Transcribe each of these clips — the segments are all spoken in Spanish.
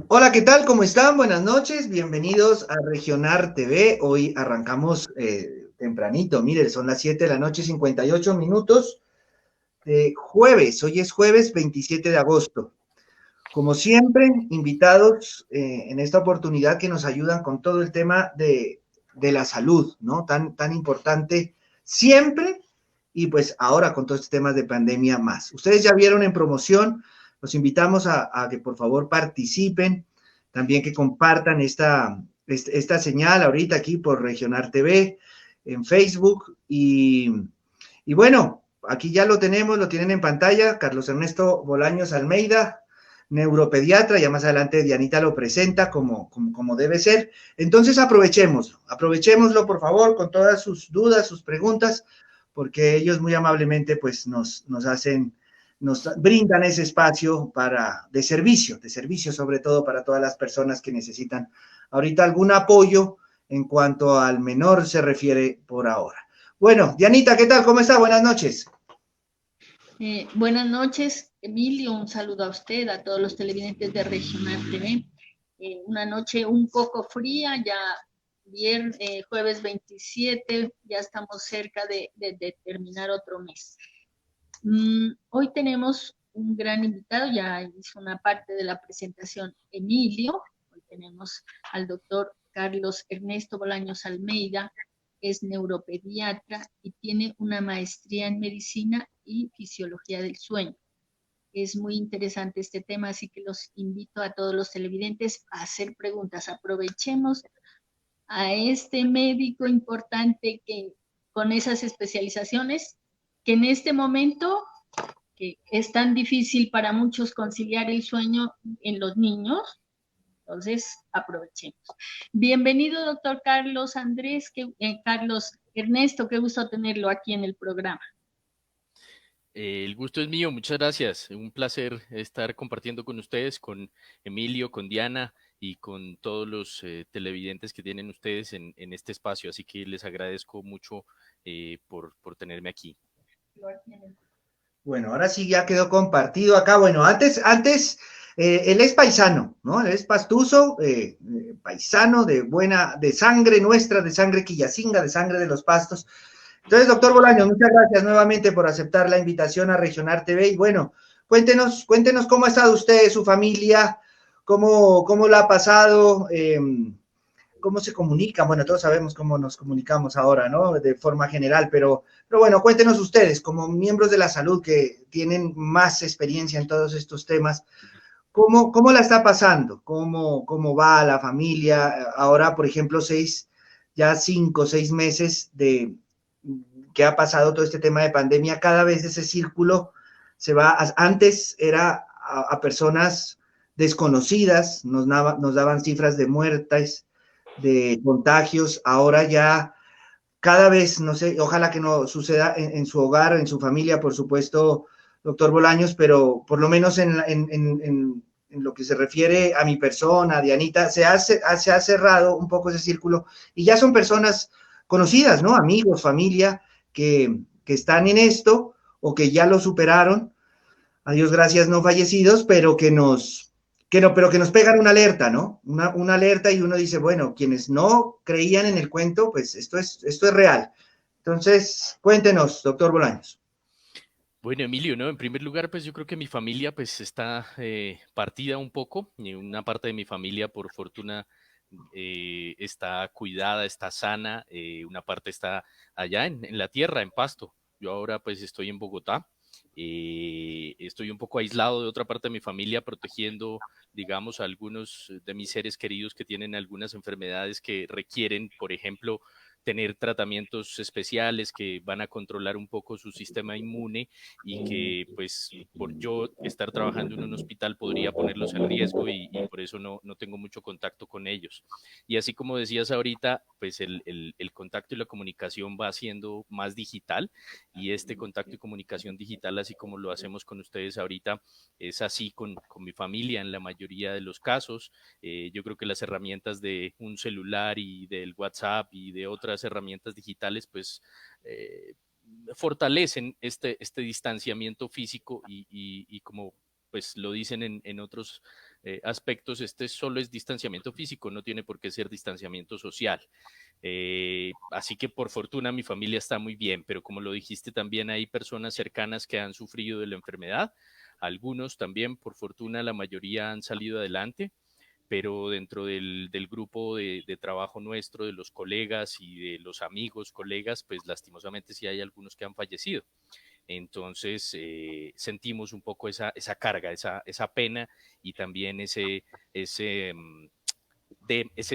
Hola, ¿qué tal? ¿Cómo están? Buenas noches. Bienvenidos a Regionar TV. Hoy arrancamos tempranito. Miren, son las 7 de la noche, 58 minutos de jueves. Hoy es jueves 27 de agosto. Como siempre, invitados en esta oportunidad que nos ayudan con todo el tema de la salud, ¿no? Tan importante siempre y pues ahora con todos estos temas de pandemia más. Ustedes ya vieron en promoción, los invitamos a que por favor participen, también que compartan esta señal ahorita aquí por Regionar TV en Facebook y bueno, aquí ya lo tenemos, lo tienen en pantalla, Carlos Ernesto Bolaños Almeida, neuropediatra, ya más adelante Dianita lo presenta como debe ser. Entonces aprovechémoslo por favor con todas sus dudas, sus preguntas, porque ellos muy amablemente pues nos brindan ese espacio de servicio sobre todo para todas las personas que necesitan ahorita algún apoyo en cuanto al menor se refiere por ahora. Bueno, Dianita, ¿qué tal? ¿Cómo está? Buenas noches. Buenas noches, Emilio. Un saludo a usted, a todos los televidentes de Regional TV. Una noche un poco fría, ya jueves 27, ya estamos cerca de terminar otro mes. Hoy tenemos un gran invitado, ya hizo una parte de la presentación Emilio. Hoy tenemos al doctor Carlos Ernesto Bolaños Almeida, es neuropediatra y tiene una maestría en medicina y fisiología del sueño. Es muy interesante este tema, así que los invito a todos los televidentes a hacer preguntas. Aprovechemos a este médico importante que con esas especializaciones que en este momento que es tan difícil para muchos conciliar el sueño en los niños. Entonces, aprovechemos. Bienvenido, doctor Carlos Andrés, Carlos Ernesto, qué gusto tenerlo aquí en el programa. El gusto es mío, muchas gracias. Un placer estar compartiendo con ustedes, con Emilio, con Diana y con todos los televidentes que tienen ustedes en este espacio. Así que les agradezco mucho por tenerme aquí. Bueno, ahora sí ya quedó compartido acá. Bueno, él es paisano, ¿no? Él es pastuso, paisano de sangre nuestra, de sangre quillacinga, de sangre de los pastos. Entonces, doctor Bolaños, muchas gracias nuevamente por aceptar la invitación a Regionar TV. Y bueno, cuéntenos cómo ha estado usted, su familia, cómo la ha pasado, cómo se comunican. Bueno, todos sabemos cómo nos comunicamos ahora, ¿no? De forma general, pero bueno, cuéntenos ustedes, como miembros de la salud que tienen más experiencia en todos estos temas, ¿cómo la está pasando? ¿Cómo va la familia? Ahora, por ejemplo, ya 5 o 6 meses de que ha pasado todo este tema de pandemia, cada vez ese círculo se va, antes era a personas desconocidas, nos daban cifras de muertes, de contagios, ahora ya cada vez, no sé, ojalá que no suceda en su hogar, en su familia, por supuesto, doctor Bolaños, pero por lo menos en lo que se refiere a mi persona, a Dianita, se ha cerrado un poco ese círculo y ya son personas conocidas, ¿no? Amigos, familia, que están en esto o que ya lo superaron, a Dios gracias no fallecidos, pero que nos pegan una alerta, ¿no? Una alerta y uno dice, bueno, quienes no creían en el cuento, pues esto es real. Entonces, cuéntenos, doctor Bolaños. Bueno, Emilio, ¿no? En primer lugar, pues yo creo que mi familia pues está partida un poco. Y una parte de mi familia, por fortuna, está cuidada, está sana. Una parte está allá en la tierra, en Pasto. Yo ahora pues estoy en Bogotá. Estoy un poco aislado de otra parte de mi familia, protegiendo, digamos, a algunos de mis seres queridos que tienen algunas enfermedades que requieren, por ejemplo, tener tratamientos especiales que van a controlar un poco su sistema inmune y que pues por yo estar trabajando en un hospital podría ponerlos en riesgo y por eso no tengo mucho contacto con ellos. Y así como decías ahorita, pues el contacto y la comunicación va siendo más digital y este contacto y comunicación digital, así como lo hacemos con ustedes ahorita, es así con mi familia en la mayoría de los casos. Yo creo que las herramientas de un celular y del WhatsApp y de otras herramientas digitales, pues fortalecen este distanciamiento físico y como pues lo dicen en otros aspectos, este solo es distanciamiento físico, no tiene por qué ser distanciamiento social. Así que por fortuna mi familia está muy bien, pero como lo dijiste también hay personas cercanas que han sufrido de la enfermedad, algunos también, por fortuna la mayoría han salido adelante, pero dentro del grupo de trabajo nuestro, de los colegas y de los amigos, colegas, pues lastimosamente sí hay algunos que han fallecido. Entonces sentimos un poco esa carga, esa pena y también ese, ese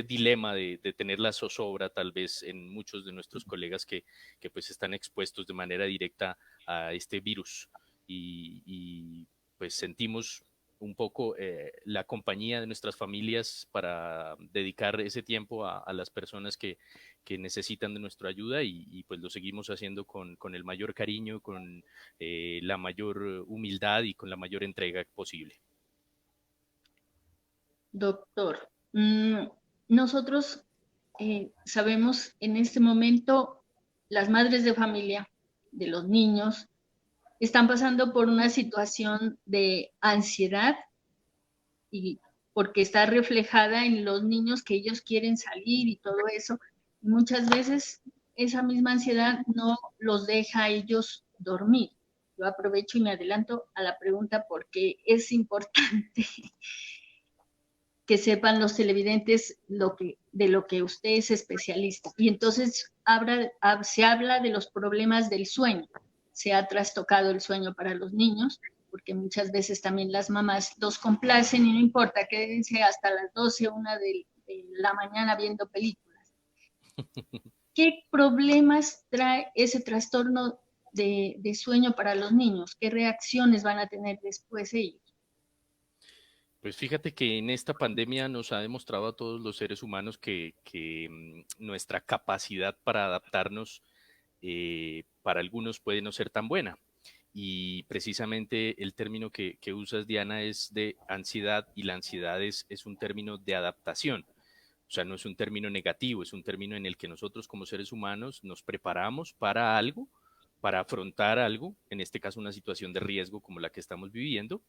dilema de tener la zozobra tal vez en muchos de nuestros colegas que pues están expuestos de manera directa a este virus y pues sentimos un poco la compañía de nuestras familias para dedicar ese tiempo a las personas que necesitan de nuestra ayuda y pues lo seguimos haciendo con el mayor cariño, con la mayor humildad y con la mayor entrega posible. Doctor, nosotros sabemos en este momento las madres de familia de los niños están pasando por una situación de ansiedad y porque está reflejada en los niños que ellos quieren salir y todo eso. Muchas veces esa misma ansiedad no los deja a ellos dormir. Yo aprovecho y me adelanto a la pregunta porque es importante que sepan los televidentes de lo que usted es especialista. Y entonces se habla de los problemas del sueño. Se ha trastocado el sueño para los niños, porque muchas veces también las mamás los complacen y no importa, quédense hasta las 12, 1 de la mañana viendo películas. ¿Qué problemas trae ese trastorno de sueño para los niños? ¿Qué reacciones van a tener después ellos? Pues fíjate que en esta pandemia nos ha demostrado a todos los seres humanos que nuestra capacidad para adaptarnos para algunos puede no ser tan buena. Y precisamente el término que usas, Diana, es de ansiedad y la ansiedad es un término de adaptación. O sea, no es un término negativo, es un término en el que nosotros como seres humanos nos preparamos para algo, para afrontar algo, en este caso una situación de riesgo como la que estamos viviendo,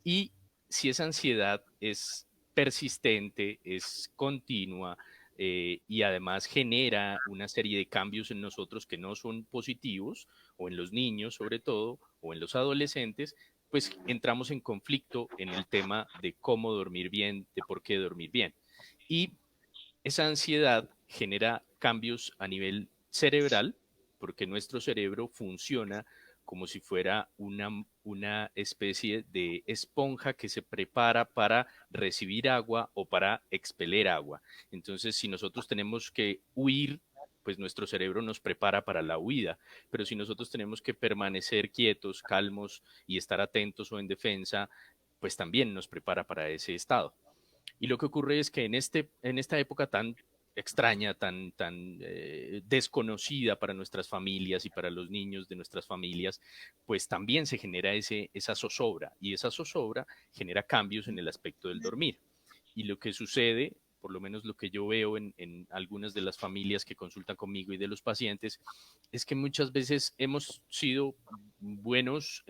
y si esa ansiedad es persistente, es continua y además genera una serie de cambios en nosotros que no son positivos, o en los niños sobre todo, o en los adolescentes, pues entramos en conflicto en el tema de cómo dormir bien, de por qué dormir bien. Y esa ansiedad genera cambios a nivel cerebral, porque nuestro cerebro funciona como si fuera una especie de esponja que se prepara para recibir agua o para expeler agua. Entonces, si nosotros tenemos que huir, pues nuestro cerebro nos prepara para la huida, pero si nosotros tenemos que permanecer quietos, calmos y estar atentos o en defensa, pues también nos prepara para ese estado. Y lo que ocurre es que en esta época tan extraña, tan desconocida para nuestras familias y para los niños de nuestras familias, pues también se genera esa zozobra y esa zozobra genera cambios en el aspecto del dormir. Y lo que sucede, por lo menos lo que yo veo en algunas de las familias que consultan conmigo y de los pacientes, es que muchas veces hemos sido buenos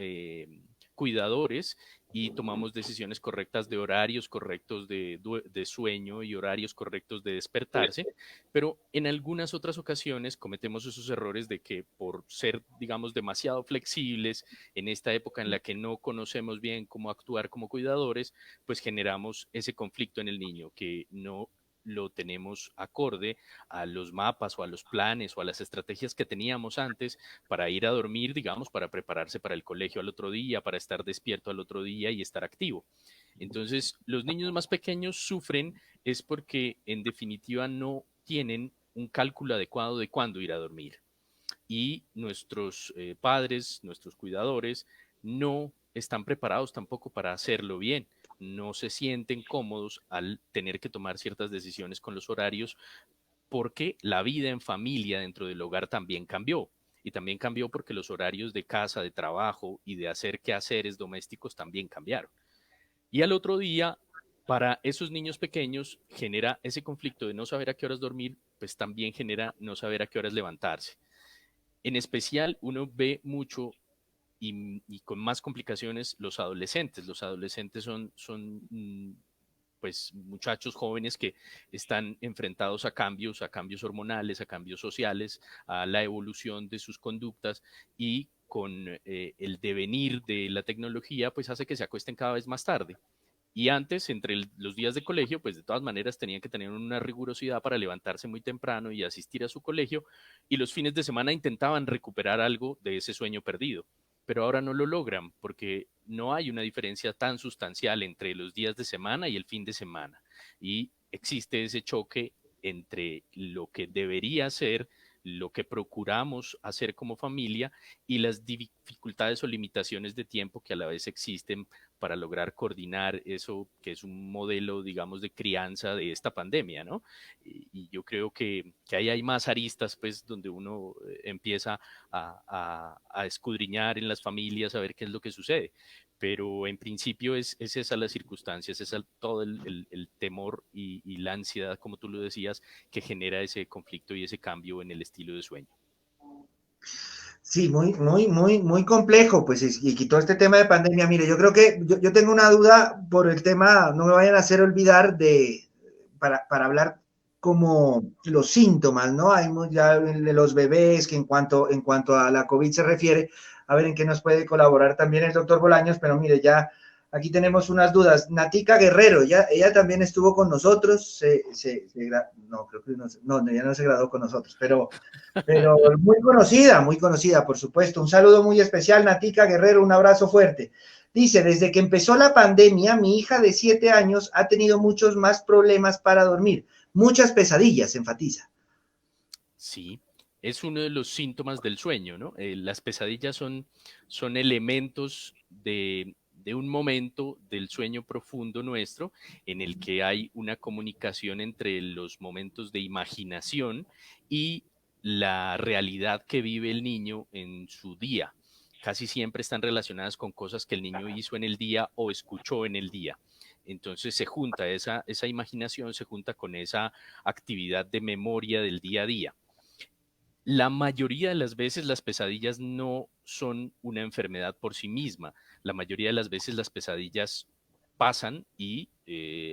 cuidadores y tomamos decisiones correctas de horarios correctos de sueño y horarios correctos de despertarse, pero en algunas otras ocasiones cometemos esos errores de que por ser, digamos, demasiado flexibles en esta época en la que no conocemos bien cómo actuar como cuidadores, pues generamos ese conflicto en el niño que no lo tenemos acorde a los mapas o a los planes o a las estrategias que teníamos antes para ir a dormir, digamos, para prepararse para el colegio al otro día, para estar despierto al otro día y estar activo. Entonces, los niños más pequeños sufren es porque en definitiva no tienen un cálculo adecuado de cuándo ir a dormir. Y nuestros padres, nuestros cuidadores, no están preparados tampoco para hacerlo bien. No se sienten cómodos al tener que tomar ciertas decisiones con los horarios porque la vida en familia dentro del hogar también cambió. Y también cambió porque los horarios de casa, de trabajo y de hacer quehaceres domésticos también cambiaron. Y al otro día, para esos niños pequeños, genera ese conflicto de no saber a qué horas dormir, pues también genera no saber a qué horas levantarse. En especial, uno ve mucho y con más complicaciones los adolescentes. Los adolescentes son pues muchachos jóvenes que están enfrentados a cambios hormonales, a cambios sociales, a la evolución de sus conductas y con el devenir de la tecnología, pues hace que se acuesten cada vez más tarde. Y antes, entre los días de colegio, pues de todas maneras tenían que tener una rigurosidad para levantarse muy temprano y asistir a su colegio, y los fines de semana intentaban recuperar algo de ese sueño perdido. Pero ahora no lo logran porque no hay una diferencia tan sustancial entre los días de semana y el fin de semana. Y existe ese choque entre lo que debería ser, lo que procuramos hacer como familia y las dificultades o limitaciones de tiempo que a la vez existen para lograr coordinar eso que es un modelo, digamos, de crianza de esta pandemia, ¿no? Y yo creo que ahí hay más aristas, pues, donde uno empieza a escudriñar en las familias, a ver qué es lo que sucede. Pero en principio es esa la circunstancia, es esa todo el temor y la ansiedad, como tú lo decías, que genera ese conflicto y ese cambio en el estilo de sueño. Sí, muy complejo, pues, y quitó este tema de pandemia. Mire, yo creo que yo tengo una duda por el tema, no me vayan a hacer olvidar para hablar como los síntomas, ¿no? Hay ya de los bebés, que en cuanto a la COVID se refiere, a ver en qué nos puede colaborar también el doctor Bolaños, pero mire, ya aquí tenemos unas dudas. Natica Guerrero, ella también estuvo con nosotros, no, creo que no, ya no se graduó con nosotros, pero muy conocida, por supuesto. Un saludo muy especial, Natica Guerrero, un abrazo fuerte. Dice, desde que empezó la pandemia, mi hija de 7 años ha tenido muchos más problemas para dormir, muchas pesadillas, enfatiza. Sí, es uno de los síntomas del sueño, ¿no? Las pesadillas son elementos de un momento del sueño profundo nuestro en el que hay una comunicación entre los momentos de imaginación y la realidad que vive el niño en su día. Casi siempre están relacionadas con cosas que el niño hizo en el día o escuchó en el día. Entonces se junta esa imaginación, se junta con esa actividad de memoria del día a día. La mayoría de las veces las pesadillas no son una enfermedad por sí misma. La mayoría de las veces las pesadillas pasan y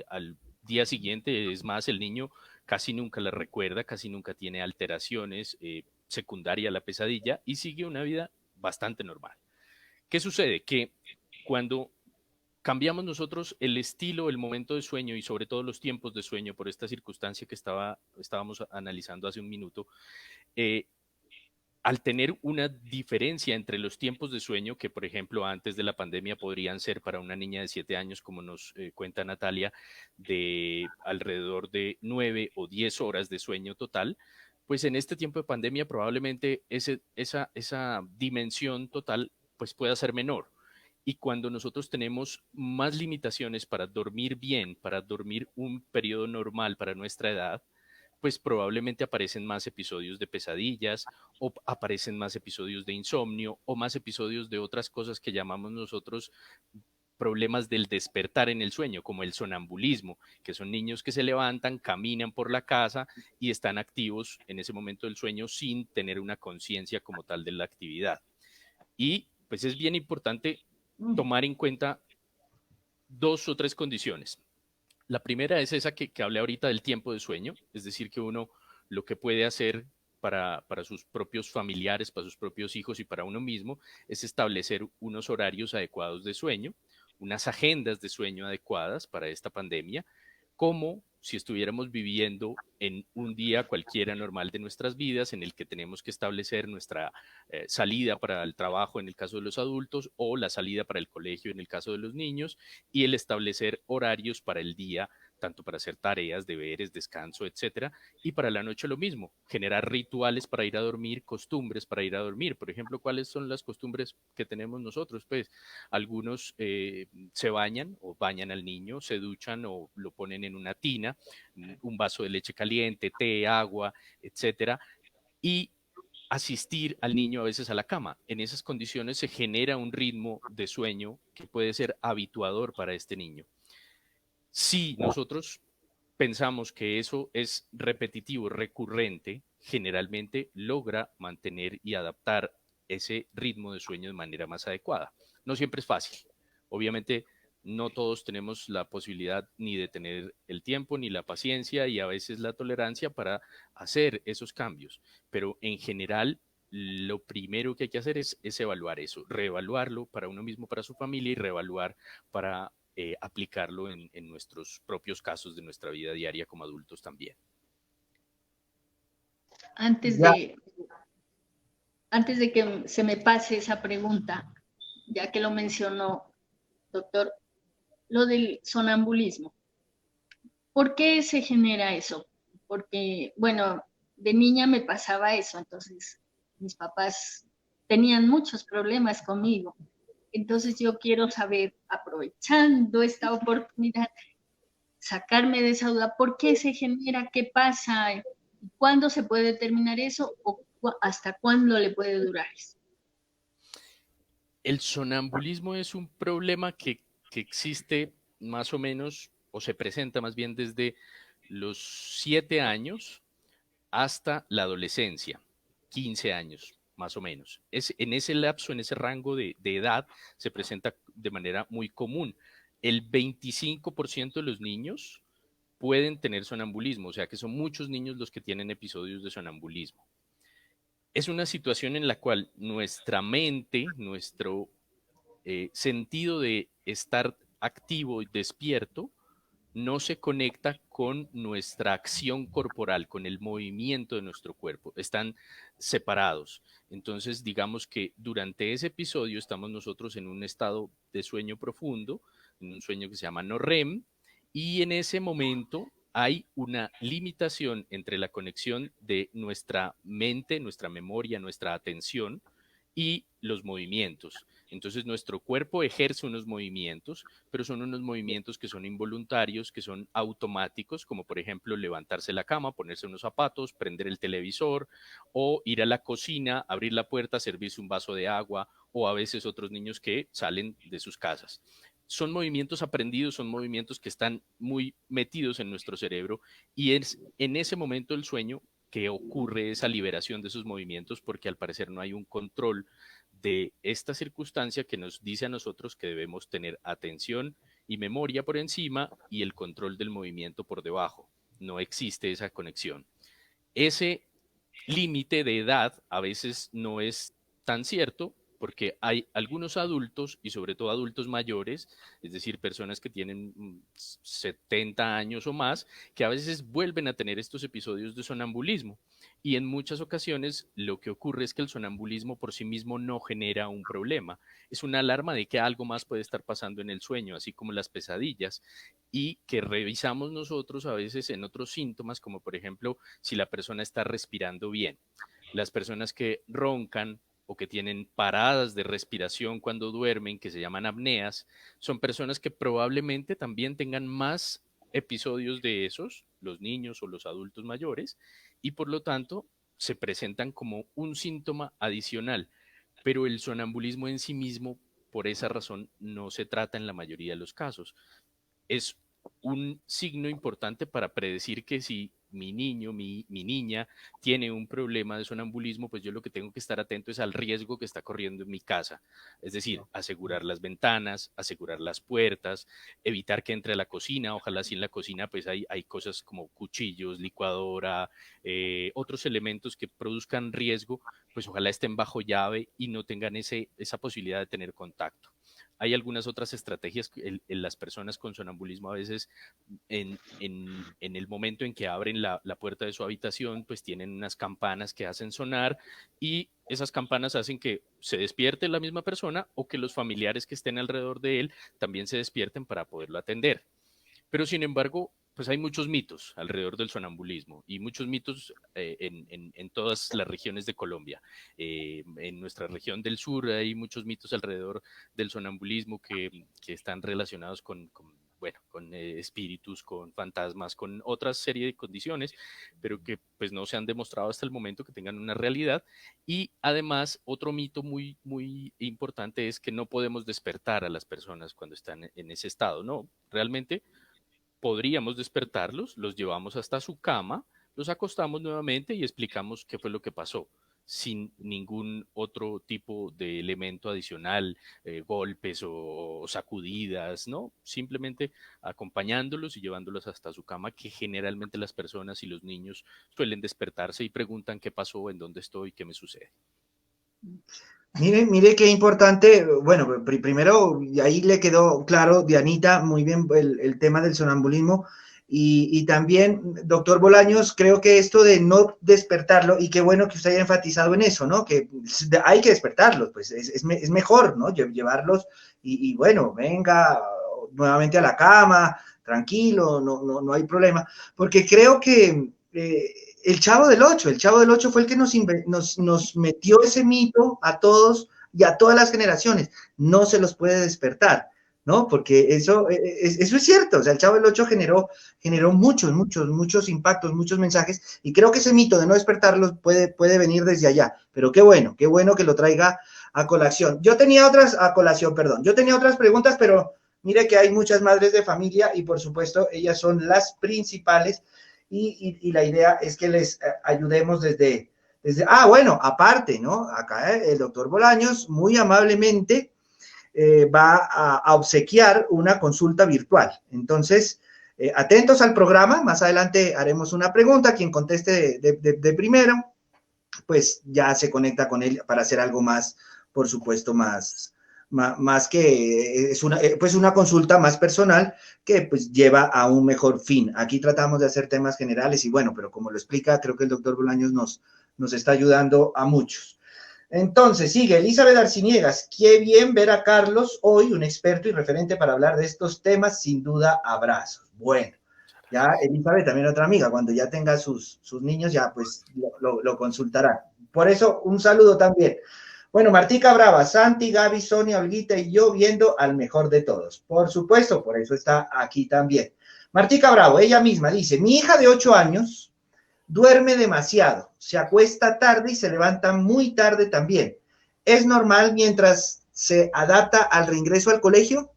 al día siguiente, es más, el niño casi nunca las recuerda, casi nunca tiene alteraciones secundarias a la pesadilla y sigue una vida bastante normal. ¿Qué sucede? Que cuando cambiamos nosotros el estilo, el momento de sueño y sobre todo los tiempos de sueño por esta circunstancia que estábamos analizando hace un minuto, eh, al tener una diferencia entre los tiempos de sueño, que por ejemplo antes de la pandemia podrían ser para una niña de 7 años, como nos cuenta Natalia, de alrededor de 9 o 10 horas de sueño total, pues en este tiempo de pandemia probablemente esa dimensión total pues pueda ser menor. Y cuando nosotros tenemos más limitaciones para dormir bien, para dormir un periodo normal para nuestra edad, pues probablemente aparecen más episodios de pesadillas o aparecen más episodios de insomnio o más episodios de otras cosas que llamamos nosotros problemas del despertar en el sueño, como el sonambulismo, que son niños que se levantan, caminan por la casa y están activos en ese momento del sueño sin tener una conciencia como tal de la actividad. Y pues es bien importante tomar en cuenta 2 o 3 condiciones. La primera es esa que hablé ahorita del tiempo de sueño, es decir, que uno lo que puede hacer para sus propios familiares, para sus propios hijos y para uno mismo es establecer unos horarios adecuados de sueño, unas agendas de sueño adecuadas para esta pandemia, como si estuviéramos viviendo en un día cualquiera normal de nuestras vidas en el que tenemos que establecer nuestra salida para el trabajo en el caso de los adultos o la salida para el colegio en el caso de los niños y el establecer horarios para el día, tanto para hacer tareas, deberes, descanso, etcétera, y para la noche lo mismo, generar rituales para ir a dormir, costumbres para ir a dormir. Por ejemplo, ¿cuáles son las costumbres que tenemos nosotros? Pues algunos se bañan o bañan al niño, se duchan o lo ponen en una tina, un vaso de leche caliente, té, agua, etcétera, y asistir al niño a veces a la cama. En esas condiciones se genera un ritmo de sueño que puede ser habituador para este niño. Si nosotros pensamos que eso es repetitivo, recurrente, generalmente logra mantener y adaptar ese ritmo de sueño de manera más adecuada. No siempre es fácil. Obviamente, no todos tenemos la posibilidad ni de tener el tiempo, ni la paciencia y a veces la tolerancia para hacer esos cambios, pero en general lo primero que hay que hacer es evaluar eso, reevaluarlo para uno mismo, para su familia y reevaluar para aplicarlo en nuestros propios casos de nuestra vida diaria como adultos también. Antes Ya, de, antes de que se me pase esa pregunta, ya que lo mencionó, doctor, lo del sonambulismo. ¿Por qué se genera eso? Porque, bueno, de niña me pasaba eso, entonces mis papás tenían muchos problemas conmigo. Entonces yo quiero saber, aprovechando esta oportunidad, sacarme de esa duda, ¿por qué se genera? ¿Qué pasa? ¿Cuándo se puede terminar eso? ¿O hasta cuándo le puede durar eso? El sonambulismo es un problema que existe más o menos, o se presenta más bien desde los 7 años hasta la adolescencia, 15 años más o menos. Es, en ese lapso, en ese rango de edad, se presenta de manera muy común. El 25% de los niños pueden tener sonambulismo, o sea que son muchos niños los que tienen episodios de sonambulismo. Es una situación en la cual nuestra mente, nuestro sentido de estar activo y despierto, no se conecta con nuestra acción corporal, con el movimiento de nuestro cuerpo. Están separados. Entonces, digamos que durante ese episodio estamos nosotros en un estado de sueño profundo, en un sueño que se llama no REM, y en ese momento hay una limitación entre la conexión de nuestra mente, nuestra memoria, nuestra atención y los movimientos. Entonces nuestro cuerpo ejerce unos movimientos, pero son unos movimientos que son involuntarios, que son automáticos, como por ejemplo levantarse la cama, ponerse unos zapatos, prender el televisor o ir a la cocina, abrir la puerta, servirse un vaso de agua o a veces otros niños que salen de sus casas. Son movimientos aprendidos, son movimientos que están muy metidos en nuestro cerebro y es en ese momento del sueño que ocurre esa liberación de esos movimientos porque al parecer no hay un control de esta circunstancia que nos dice a nosotros que debemos tener atención y memoria por encima y el control del movimiento por debajo. No existe esa conexión. Ese límite de edad a veces no es tan cierto porque hay algunos adultos y sobre todo adultos mayores, es decir, personas que tienen 70 años o más, que a veces vuelven a tener estos episodios de sonambulismo. Y en muchas ocasiones lo que ocurre es que el sonambulismo por sí mismo no genera un problema. Es una alarma de que algo más puede estar pasando en el sueño, así como las pesadillas, y que revisamos nosotros a veces en otros síntomas, como por ejemplo si la persona está respirando bien. Las personas que roncan o que tienen paradas de respiración cuando duermen, que se llaman apneas, son personas que probablemente también tengan más episodios de esos, los niños o los adultos mayores, y por lo tanto se presentan como un síntoma adicional. Pero el sonambulismo en sí mismo, por esa razón, no se trata en la mayoría de los casos. Es un signo importante para predecir que si mi niño, mi niña tiene un problema de sonambulismo, pues yo lo que tengo que estar atento es al riesgo que está corriendo en mi casa. Es decir, asegurar las ventanas, asegurar las puertas, evitar que entre a la cocina. Ojalá si en la cocina pues hay cosas como cuchillos, licuadora, otros elementos que produzcan riesgo, pues ojalá estén bajo llave y no tengan esa posibilidad de tener contacto. Hay algunas otras estrategias en las personas con sonambulismo a veces en el momento en que abren la puerta de su habitación, pues tienen unas campanas que hacen sonar y esas campanas hacen que se despierte la misma persona o que los familiares que estén alrededor de él también se despierten para poderlo atender. Pero sin embargo, pues hay muchos mitos alrededor del sonambulismo y muchos mitos en todas las regiones de Colombia. En nuestra región del sur hay muchos mitos alrededor del sonambulismo que están relacionados bueno, con espíritus, con fantasmas, con otra serie de condiciones, pero que pues no se han demostrado hasta el momento que tengan una realidad. Y además, otro mito muy, muy importante es que no podemos despertar a las personas cuando están en ese estado, ¿no? Realmente podríamos despertarlos, los llevamos hasta su cama, los acostamos nuevamente y explicamos qué fue lo que pasó. sin ningún otro tipo de elemento adicional, golpes o sacudidas, ¿no? Simplemente acompañándolos y llevándolos hasta su cama, que generalmente las personas y los niños suelen despertarse y preguntan qué pasó, en dónde estoy, qué me sucede. Mire qué importante, bueno, primero, ahí le quedó claro, Dianita, muy bien el tema del sonambulismo, y también, doctor Bolaños, creo que esto de no despertarlo, y qué bueno que usted haya enfatizado en eso, ¿no? Que hay que despertarlos, pues es mejor, ¿no? Llevarlos y bueno, venga nuevamente a la cama, tranquilo, no hay problema, porque creo que el Chavo del Ocho fue el que nos metió ese mito a todos y a todas las generaciones. No se los puede despertar, ¿no? Porque eso es cierto. O sea, el Chavo del Ocho generó muchos impactos, muchos mensajes, y creo que ese mito de no despertarlos puede venir desde allá. Pero qué bueno que lo traiga a colación. Yo tenía otras preguntas, pero mire que hay muchas madres de familia y por supuesto ellas son las principales y la idea es que les ayudemos bueno, aparte, ¿no? Acá el doctor Bolaños muy amablemente va a obsequiar una consulta virtual. Entonces, atentos al programa, más adelante haremos una pregunta, quien conteste de primero, pues ya se conecta con él para hacer algo más, por supuesto, más que es pues una consulta más personal que pues lleva a un mejor fin. Aquí tratamos de hacer temas generales y bueno, pero como lo explica, creo que el doctor Bolaños nos está ayudando a muchos. Entonces, sigue Elizabeth Arciniegas. Qué bien ver a Carlos hoy, un experto y referente para hablar de estos temas. Sin duda, abrazos. Bueno, ya Elizabeth, también otra amiga, cuando ya tenga sus niños, ya pues lo consultará. Por eso, un saludo también. Bueno, Martica Brava, Santi, Gaby, Sonia, Olguita y yo viendo al mejor de todos. Por supuesto, por eso está aquí también. Martica Bravo, ella misma dice, mi hija de 8 años duerme demasiado, se acuesta tarde y se levanta muy tarde también. ¿Es normal mientras se adapta al reingreso al colegio?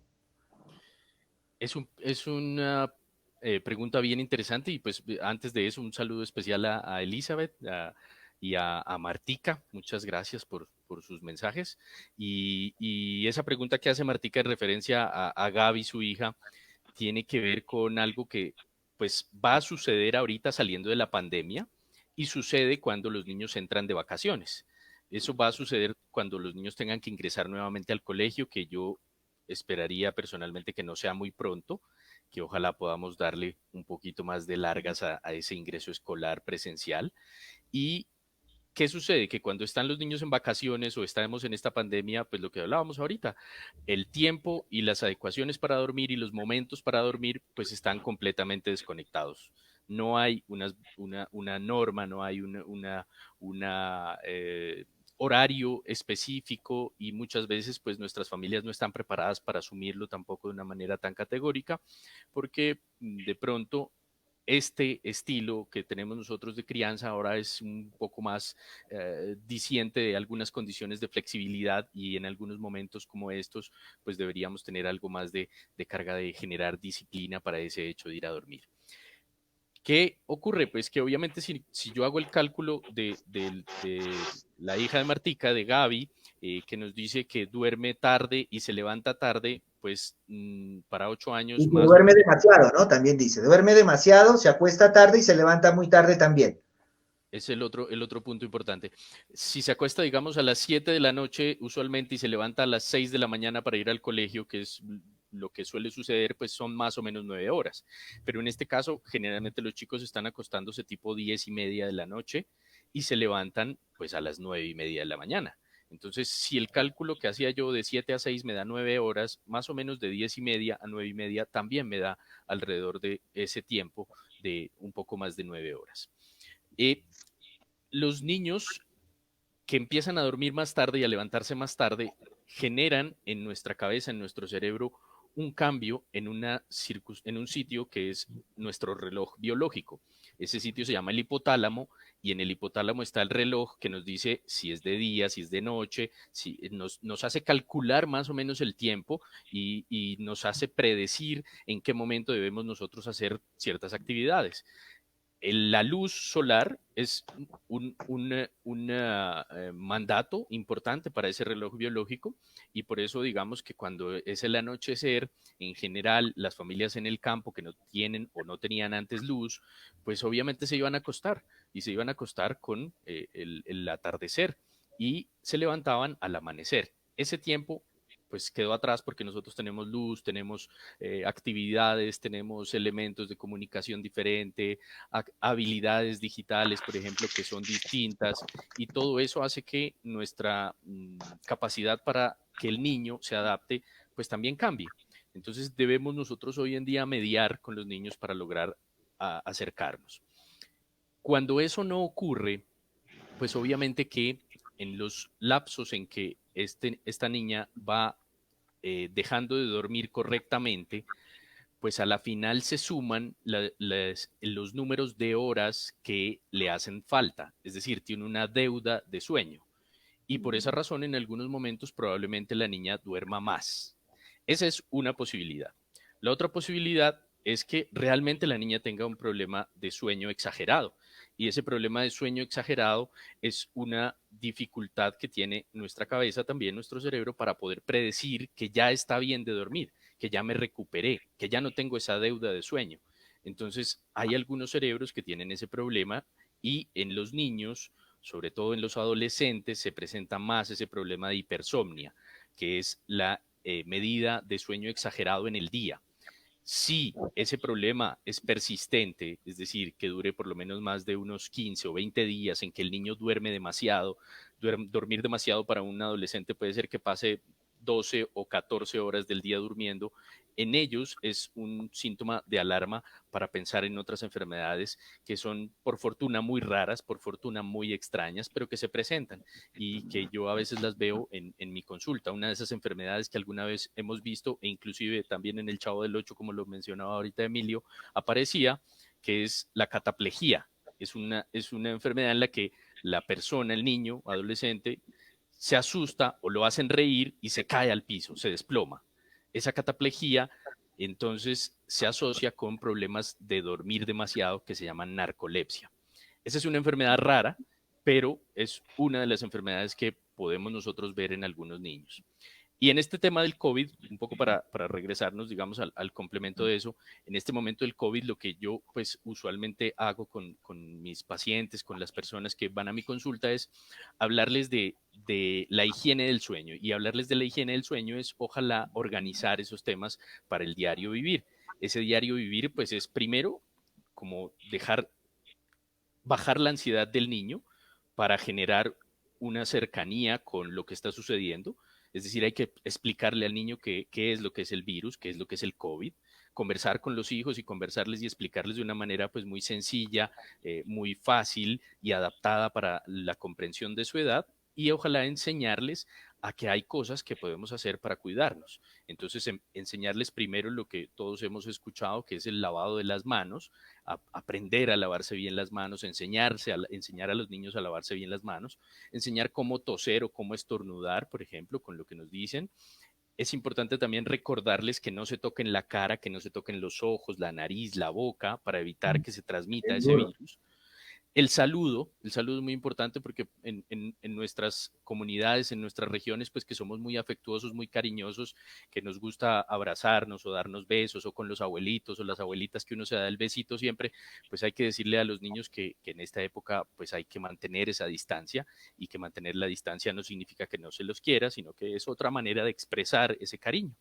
Es una pregunta bien interesante y pues antes de eso un saludo especial a Elizabeth y a Martica. Muchas gracias por sus mensajes. Y esa pregunta que hace Martica en referencia a Gaby, su hija, tiene que ver con algo que pues va a suceder ahorita saliendo de la pandemia y sucede cuando los niños entran de vacaciones. Eso va a suceder cuando los niños tengan que ingresar nuevamente al colegio, que yo esperaría personalmente que no sea muy pronto, que ojalá podamos darle un poquito más de largas a ese ingreso escolar presencial. ¿Y qué sucede? Que cuando están los niños en vacaciones o estamos en esta pandemia, pues lo que hablábamos ahorita, el tiempo y las adecuaciones para dormir y los momentos para dormir, pues están completamente desconectados. No hay una norma, no hay una horario específico y muchas veces pues nuestras familias no están preparadas para asumirlo tampoco de una manera tan categórica porque de pronto este estilo que tenemos nosotros de crianza ahora es un poco más diciente de algunas condiciones de flexibilidad y en algunos momentos como estos, pues deberíamos tener algo más de carga de generar disciplina para ese hecho de ir a dormir. ¿Qué ocurre? Pues que obviamente si yo hago el cálculo de la hija de Martica, de Gaby, que nos dice que duerme tarde y se levanta tarde, pues para 8 años Y que más. duerme demasiado, ¿no? También dice, duerme demasiado, se acuesta tarde y se levanta muy tarde también. Es el otro punto importante. Si se acuesta, digamos, a las 7 de la noche usualmente y se levanta a las 6 de la mañana para ir al colegio, que es lo que suele suceder, pues son más o menos 9 horas. Pero en este caso, generalmente los chicos están acostándose tipo 10:30 de la noche y se levantan pues a las 9:30 de la mañana. Entonces, si el cálculo que hacía yo de 7 a 6 me da 9 horas, más o menos de 10:30 a 9:30 también me da alrededor de ese tiempo de un poco más de 9 horas. Los niños que empiezan a dormir más tarde y a levantarse más tarde generan en nuestra cabeza, en nuestro cerebro, un cambio en un sitio que es nuestro reloj biológico. Ese sitio se llama el hipotálamo y en el hipotálamo está el reloj que nos dice si es de día, si es de noche, nos hace calcular más o menos el tiempo y nos hace predecir en qué momento debemos nosotros hacer ciertas actividades. la luz solar es mandato importante para ese reloj biológico y por eso digamos que cuando es el anochecer, en general las familias en el campo que no tienen o no tenían antes luz, pues obviamente se iban a acostar y se iban a acostar con el atardecer y se levantaban al amanecer. Ese tiempo pues quedó atrás porque nosotros tenemos luz, tenemos actividades, tenemos elementos de comunicación diferente, habilidades digitales, por ejemplo, que son distintas, y todo eso hace que nuestra capacidad para que el niño se adapte, pues también cambie. Entonces debemos nosotros hoy en día mediar con los niños para lograr acercarnos. Cuando eso no ocurre, pues obviamente que en los lapsos en que esta niña va dejando de dormir correctamente, pues a la final se suman los números de horas que le hacen falta, es decir, tiene una deuda de sueño. Y por esa razón, en algunos momentos probablemente la niña duerma más. Esa es una posibilidad. La otra posibilidad es que realmente la niña tenga un problema de sueño exagerado. Y ese problema de sueño exagerado es una dificultad que tiene nuestra cabeza, también nuestro cerebro, para poder predecir que ya está bien de dormir, que ya me recuperé, que ya no tengo esa deuda de sueño. Entonces, hay algunos cerebros que tienen ese problema y en los niños, sobre todo en los adolescentes, se presenta más ese problema de hipersomnia, que es la medida de sueño exagerado en el día. Si ese problema es persistente, es decir, que dure por lo menos más de unos 15 o 20 días en que el niño duerme demasiado, dormir demasiado para un adolescente puede ser que pase 12 o 14 horas del día durmiendo, en ellos es un síntoma de alarma para pensar en otras enfermedades que son por fortuna muy raras, por fortuna muy extrañas, pero que se presentan y que yo a veces las veo en mi consulta. Una de esas enfermedades que alguna vez hemos visto e inclusive también en el Chavo del Ocho, como lo mencionaba ahorita Emilio, aparecía, que es la cataplejía. Es una enfermedad en la que la persona, el niño, adolescente, se asusta o lo hacen reír y se cae al piso, se desploma. Esa cataplejía entonces se asocia con problemas de dormir demasiado que se llaman narcolepsia. Esa es una enfermedad rara, pero es una de las enfermedades que podemos nosotros ver en algunos niños. Y en este tema del COVID, un poco para regresarnos, digamos, al complemento de eso, en este momento del COVID, lo que yo pues usualmente hago con mis pacientes, con las personas que van a mi consulta, es hablarles de la higiene del sueño. Y hablarles de la higiene del sueño es, ojalá, organizar esos temas para el diario vivir. Ese diario vivir, pues es primero como bajar la ansiedad del niño para generar una cercanía con lo que está sucediendo. Es decir, hay que explicarle al niño qué es lo que es el virus, qué es lo que es el COVID, conversar con los hijos y conversarles y explicarles de una manera pues muy sencilla, muy fácil y adaptada para la comprensión de su edad y ojalá enseñarles a que hay cosas que podemos hacer para cuidarnos. Entonces, enseñarles primero lo que todos hemos escuchado, que es el lavado de las manos, aprender a lavarse bien las manos, enseñar a los niños a lavarse bien las manos, enseñar cómo toser o cómo estornudar, por ejemplo, con lo que nos dicen. Es importante también recordarles que no se toquen la cara, que no se toquen los ojos, la nariz, la boca, para evitar que se transmita ese virus. El saludo es muy importante porque en nuestras comunidades, en nuestras regiones, pues que somos muy afectuosos, muy cariñosos, que nos gusta abrazarnos o darnos besos o con los abuelitos o las abuelitas que uno se da el besito siempre, pues hay que decirle a los niños que en esta época pues hay que mantener esa distancia y que mantener la distancia no significa que no se los quiera, sino que es otra manera de expresar ese cariño.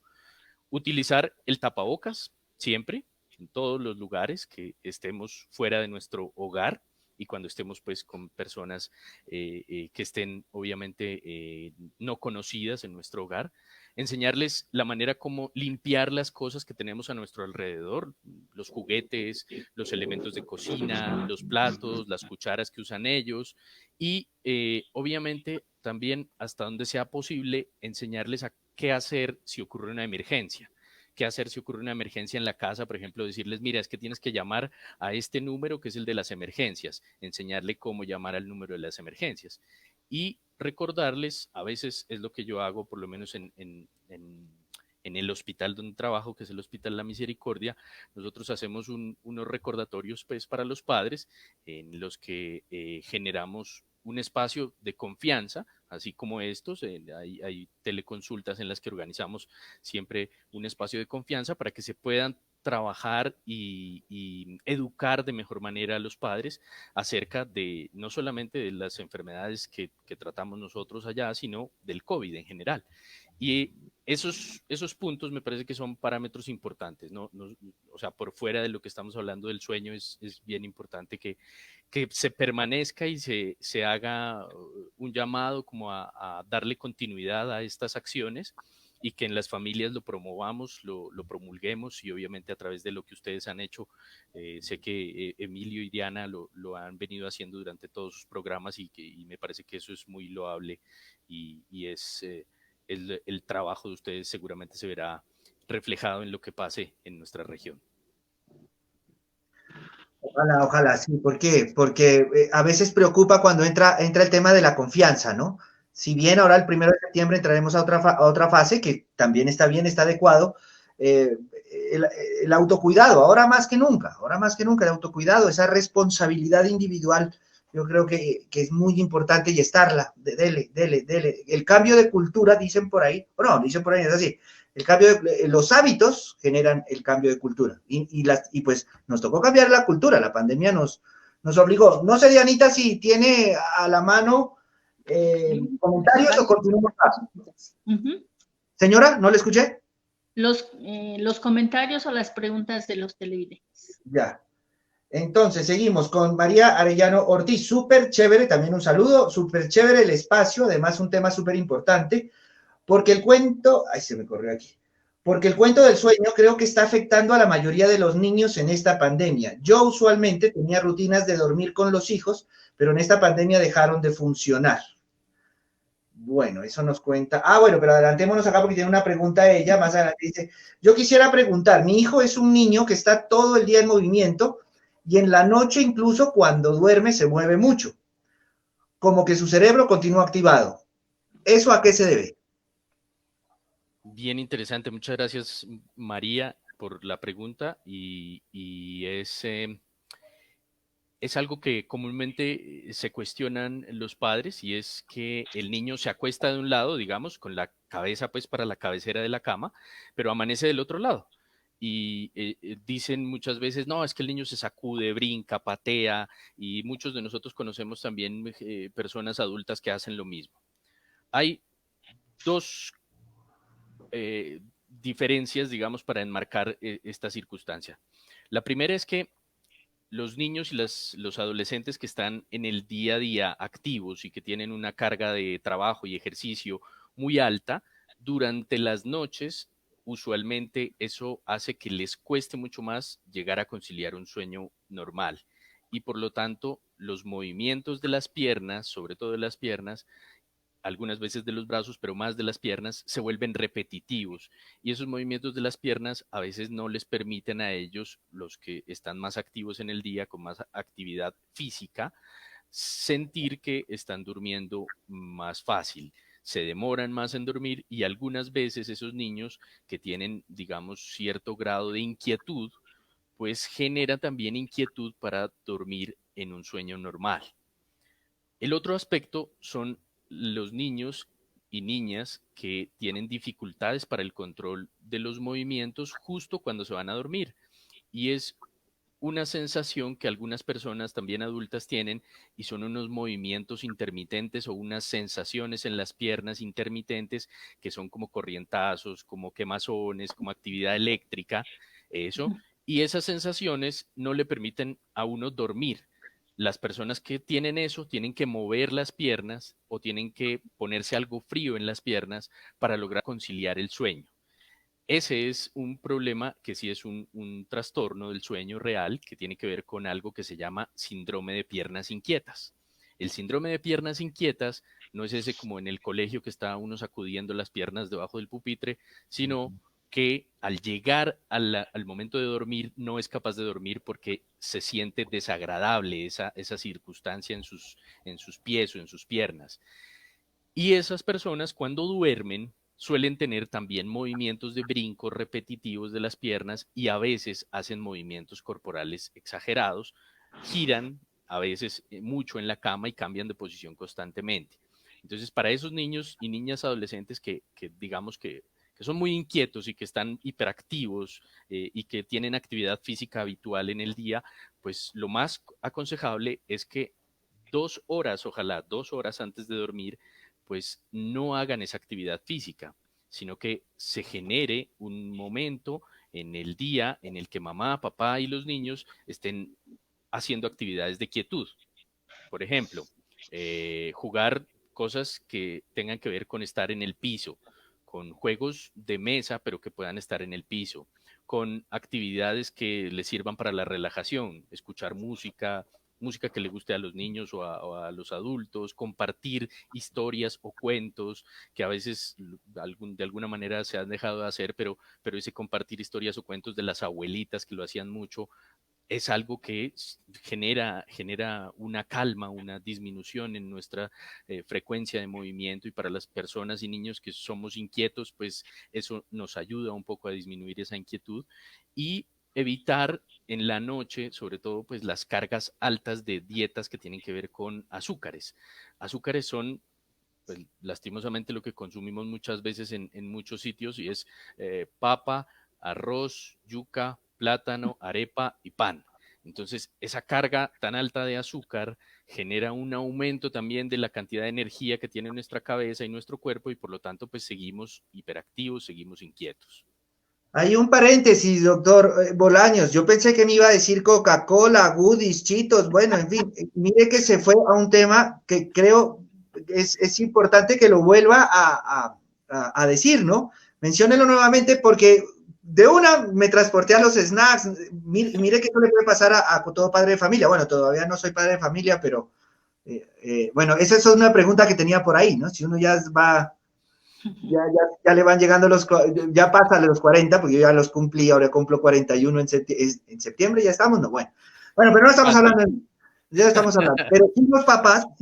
Utilizar el tapabocas siempre, en todos los lugares que estemos fuera de nuestro hogar y cuando estemos pues con personas que estén obviamente no conocidas en nuestro hogar, enseñarles la manera como limpiar las cosas que tenemos a nuestro alrededor, los juguetes, los elementos de cocina, los platos, las cucharas que usan ellos y obviamente también hasta donde sea posible enseñarles a qué hacer si ocurre una emergencia. ¿Qué hacer si ocurre una emergencia en la casa? Por ejemplo, decirles, mira, es que tienes que llamar a este número que es el de las emergencias, enseñarle cómo llamar al número de las emergencias. Y recordarles, a veces es lo que yo hago, por lo menos en el hospital donde trabajo, que es el Hospital La Misericordia, nosotros hacemos unos recordatorios pues, para los padres en los que generamos un espacio de confianza, así como estos, hay teleconsultas en las que organizamos siempre un espacio de confianza para que se puedan trabajar y educar de mejor manera a los padres acerca de no solamente de las enfermedades que tratamos nosotros allá, sino del COVID en general. Y esos puntos me parece que son parámetros importantes, ¿no? O sea, por fuera de lo que estamos hablando del sueño, es bien importante que se permanezca y se haga un llamado como a darle continuidad a estas acciones y que en las familias lo promovamos, lo promulguemos y obviamente a través de lo que ustedes han hecho, sé que Emilio y Diana lo han venido haciendo durante todos sus programas y me parece que eso es muy loable y es el trabajo de ustedes seguramente se verá reflejado en lo que pase en nuestra región. Ojalá, ojalá, sí. ¿Por qué? Porque a veces preocupa cuando entra el tema de la confianza, ¿no? Si bien ahora el 1 de septiembre entraremos a otra fase, que también está bien, está adecuado, eh, el autocuidado, ahora más que nunca el autocuidado, esa responsabilidad individual, yo creo que es muy importante y estarla, dele, dele, dele. El cambio de cultura, dicen por ahí, o no, dicen por ahí, es así, el cambio de los hábitos generan el cambio de cultura y pues nos tocó cambiar la cultura, la pandemia nos obligó. No sé, Dianita, si tiene a la mano comentarios o continuamos. Señora, ¿no le escuché? Los comentarios o las preguntas de los televidentes. Ya. Entonces, seguimos con María Arellano Ortiz. Súper chévere, también un saludo. Súper chévere el espacio, además un tema súper importante, porque el cuento, ay, se me corrió aquí. Porque el cuento del sueño creo que está afectando a la mayoría de los niños en esta pandemia. Yo usualmente tenía rutinas de dormir con los hijos, pero en esta pandemia dejaron de funcionar. Bueno, eso nos cuenta. Ah, bueno, pero adelantémonos acá porque tiene una pregunta ella. Más adelante dice, yo quisiera preguntar, mi hijo es un niño que está todo el día en movimiento y en la noche incluso cuando duerme se mueve mucho, como que su cerebro continúa activado. ¿Eso a qué se debe? Bien interesante, muchas gracias María por la pregunta y es algo que comúnmente se cuestionan los padres y es que el niño se acuesta de un lado, digamos, con la cabeza pues para la cabecera de la cama, pero amanece del otro lado. Y dicen muchas veces, no, es que el niño se sacude, brinca, patea y muchos de nosotros conocemos también personas adultas que hacen lo mismo. Hay dos diferencias, digamos, para enmarcar esta circunstancia. La primera es que los niños y los adolescentes que están en el día a día activos y que tienen una carga de trabajo y ejercicio muy alta, durante las noches, usualmente eso hace que les cueste mucho más llegar a conciliar un sueño normal. Y por lo tanto, los movimientos de las piernas, sobre todo de las piernas, algunas veces de los brazos, pero más de las piernas, se vuelven repetitivos. Y esos movimientos de las piernas a veces no les permiten a ellos, los que están más activos en el día, con más actividad física, sentir que están durmiendo más fácil. Se demoran más en dormir y algunas veces esos niños que tienen, digamos, cierto grado de inquietud, pues genera también inquietud para dormir en un sueño normal. El otro aspecto son los niños y niñas que tienen dificultades para el control de los movimientos justo cuando se van a dormir. Y es una sensación que algunas personas también adultas tienen y son unos movimientos intermitentes o unas sensaciones en las piernas intermitentes que son como corrientazos, como quemazones, como actividad eléctrica, eso. Y esas sensaciones no le permiten a uno dormir. Las personas que tienen eso tienen que mover las piernas o tienen que ponerse algo frío en las piernas para lograr conciliar el sueño. Ese es un problema que sí es un trastorno del sueño real que tiene que ver con algo que se llama síndrome de piernas inquietas. El síndrome de piernas inquietas no es ese como en el colegio que está uno sacudiendo las piernas debajo del pupitre, sino que al llegar al momento de dormir no es capaz de dormir porque se siente desagradable esa circunstancia en sus pies o en sus piernas. Y esas personas cuando duermen suelen tener también movimientos de brincos repetitivos de las piernas y a veces hacen movimientos corporales exagerados, giran a veces mucho en la cama y cambian de posición constantemente. Entonces, para esos niños y niñas adolescentes que digamos que son muy inquietos y que están hiperactivos y que tienen actividad física habitual en el día, pues lo más aconsejable es que 2 horas, ojalá 2 horas antes de dormir, pues no hagan esa actividad física, sino que se genere un momento en el día en el que mamá, papá y los niños estén haciendo actividades de quietud. Por ejemplo, jugar cosas que tengan que ver con estar en el piso, con juegos de mesa, pero que puedan estar en el piso, con actividades que les sirvan para la relajación, escuchar música, música que le guste a los niños o a los adultos, compartir historias o cuentos que a veces de alguna manera se han dejado de hacer, pero ese compartir historias o cuentos de las abuelitas que lo hacían mucho, es algo que genera una calma, una disminución en nuestra frecuencia de movimiento, y para las personas y niños que somos inquietos, pues eso nos ayuda un poco a disminuir esa inquietud y evitar en la noche, sobre todo, pues las cargas altas de dietas que tienen que ver con azúcares. Azúcares son, pues, lastimosamente lo que consumimos muchas veces en muchos sitios, y es papa, arroz, yuca, plátano, arepa y pan. Entonces, esa carga tan alta de azúcar genera un aumento también de la cantidad de energía que tiene nuestra cabeza y nuestro cuerpo, y por lo tanto, pues seguimos hiperactivos, seguimos inquietos. Hay un paréntesis, doctor Bolaños. Yo pensé que me iba a decir Coca-Cola, Goodies, Chitos, bueno, en fin, mire que se fue a un tema que creo es importante que lo vuelva a decir, ¿no? Menciónelo nuevamente porque de una me transporté a los snacks. Mire que eso le puede pasar a todo padre de familia. Bueno, todavía no soy padre de familia, pero bueno, esa es una pregunta que tenía por ahí, ¿no? Si uno ya va ya le van llegando ya pasa los 40, porque yo ya los cumplí, ahora cumplo 41 en septiembre, ya estamos, ¿no? Bueno, pero no estamos hablando, ya estamos hablando, pero si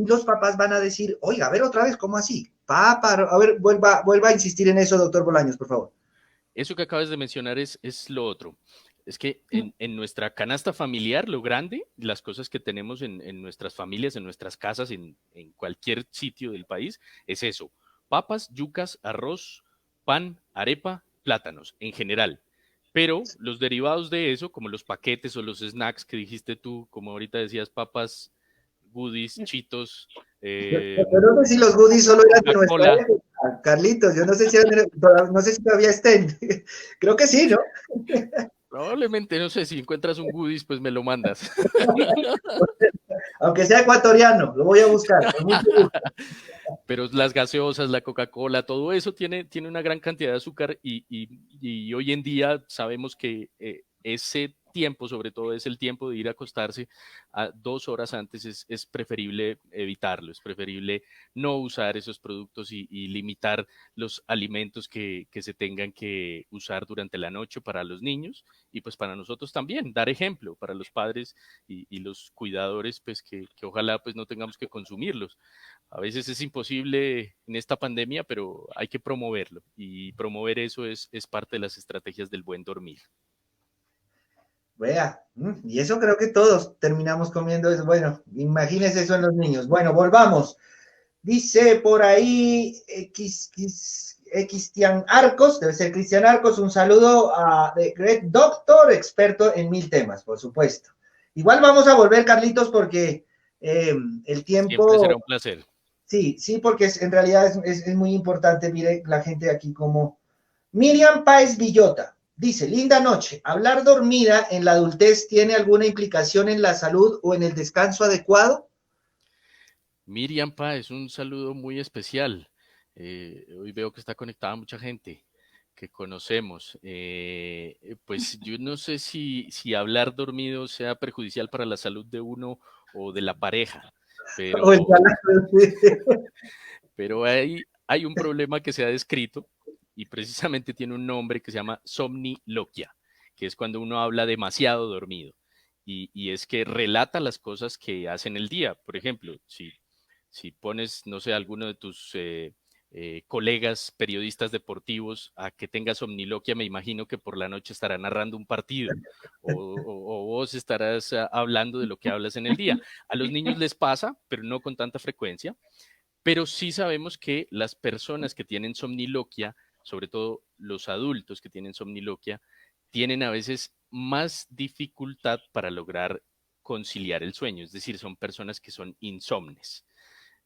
los papás van a decir, oiga, a ver otra vez, ¿cómo así? Papá, a ver, vuelva a insistir en eso, doctor Bolaños, por favor. Eso que acabas de mencionar es lo otro. Es que en nuestra canasta familiar, lo grande, las cosas que tenemos en nuestras familias, en nuestras casas, en cualquier sitio del país, es eso: papas, yucas, arroz, pan, arepa, plátanos, en general. Pero los derivados de eso, como los paquetes o los snacks que dijiste tú, como ahorita decías, papas, goodies, chitos, Yo no sé si los goodies solo eran de nuestra Coca-Cola. época, Carlitos, yo no sé no sé si todavía estén, creo que sí, ¿no? Probablemente, no sé, si encuentras un goodies, pues me lo mandas. Aunque sea ecuatoriano, lo voy a buscar, con mucho gusto. Pero las gaseosas, la Coca-Cola, todo eso tiene una gran cantidad de azúcar, y hoy en día sabemos que ese tiempo, sobre todo, es el tiempo de ir a acostarse a 2 horas antes. Es preferible evitarlo, es preferible no usar esos productos y limitar los alimentos que se tengan que usar durante la noche para los niños, y pues para nosotros también, dar ejemplo para los padres y los cuidadores, pues que ojalá pues no tengamos que consumirlos. A veces es imposible en esta pandemia, pero hay que promoverlo, y promover eso es parte de las estrategias del buen dormir. Vea, y eso creo que todos terminamos comiendo eso. Bueno, imagínense eso en los niños. Bueno, volvamos. Dice por ahí Cristian Arcos, debe ser Cristian Arcos, un saludo a Greg Doctor, experto en 1000 temas, por supuesto. Igual vamos a volver, Carlitos, porque el tiempo... Siempre será un placer. Sí, sí, porque en realidad es muy importante. Mire la gente aquí como Miriam Páez Villota. Dice, linda noche. ¿Hablar dormida en la adultez tiene alguna implicación en la salud o en el descanso adecuado? Miriam Páez, un saludo muy especial. Hoy veo que está conectada mucha gente que conocemos. Pues yo no sé si hablar dormido sea perjudicial para la salud de uno o de la pareja, pero hay un problema que se ha descrito, y precisamente tiene un nombre que se llama somniloquia, que es cuando uno habla demasiado dormido. Y es que relata las cosas que hace en el día. Por ejemplo, si pones, no sé, alguno de tus colegas periodistas deportivos a que tenga somniloquia, me imagino que por la noche estará narrando un partido o vos estarás hablando de lo que hablas en el día. A los niños les pasa, pero no con tanta frecuencia, pero sí sabemos que las personas que tienen somniloquia, sobre todo los adultos que tienen somniloquia, tienen a veces más dificultad para lograr conciliar el sueño, es decir, son personas que son insomnes.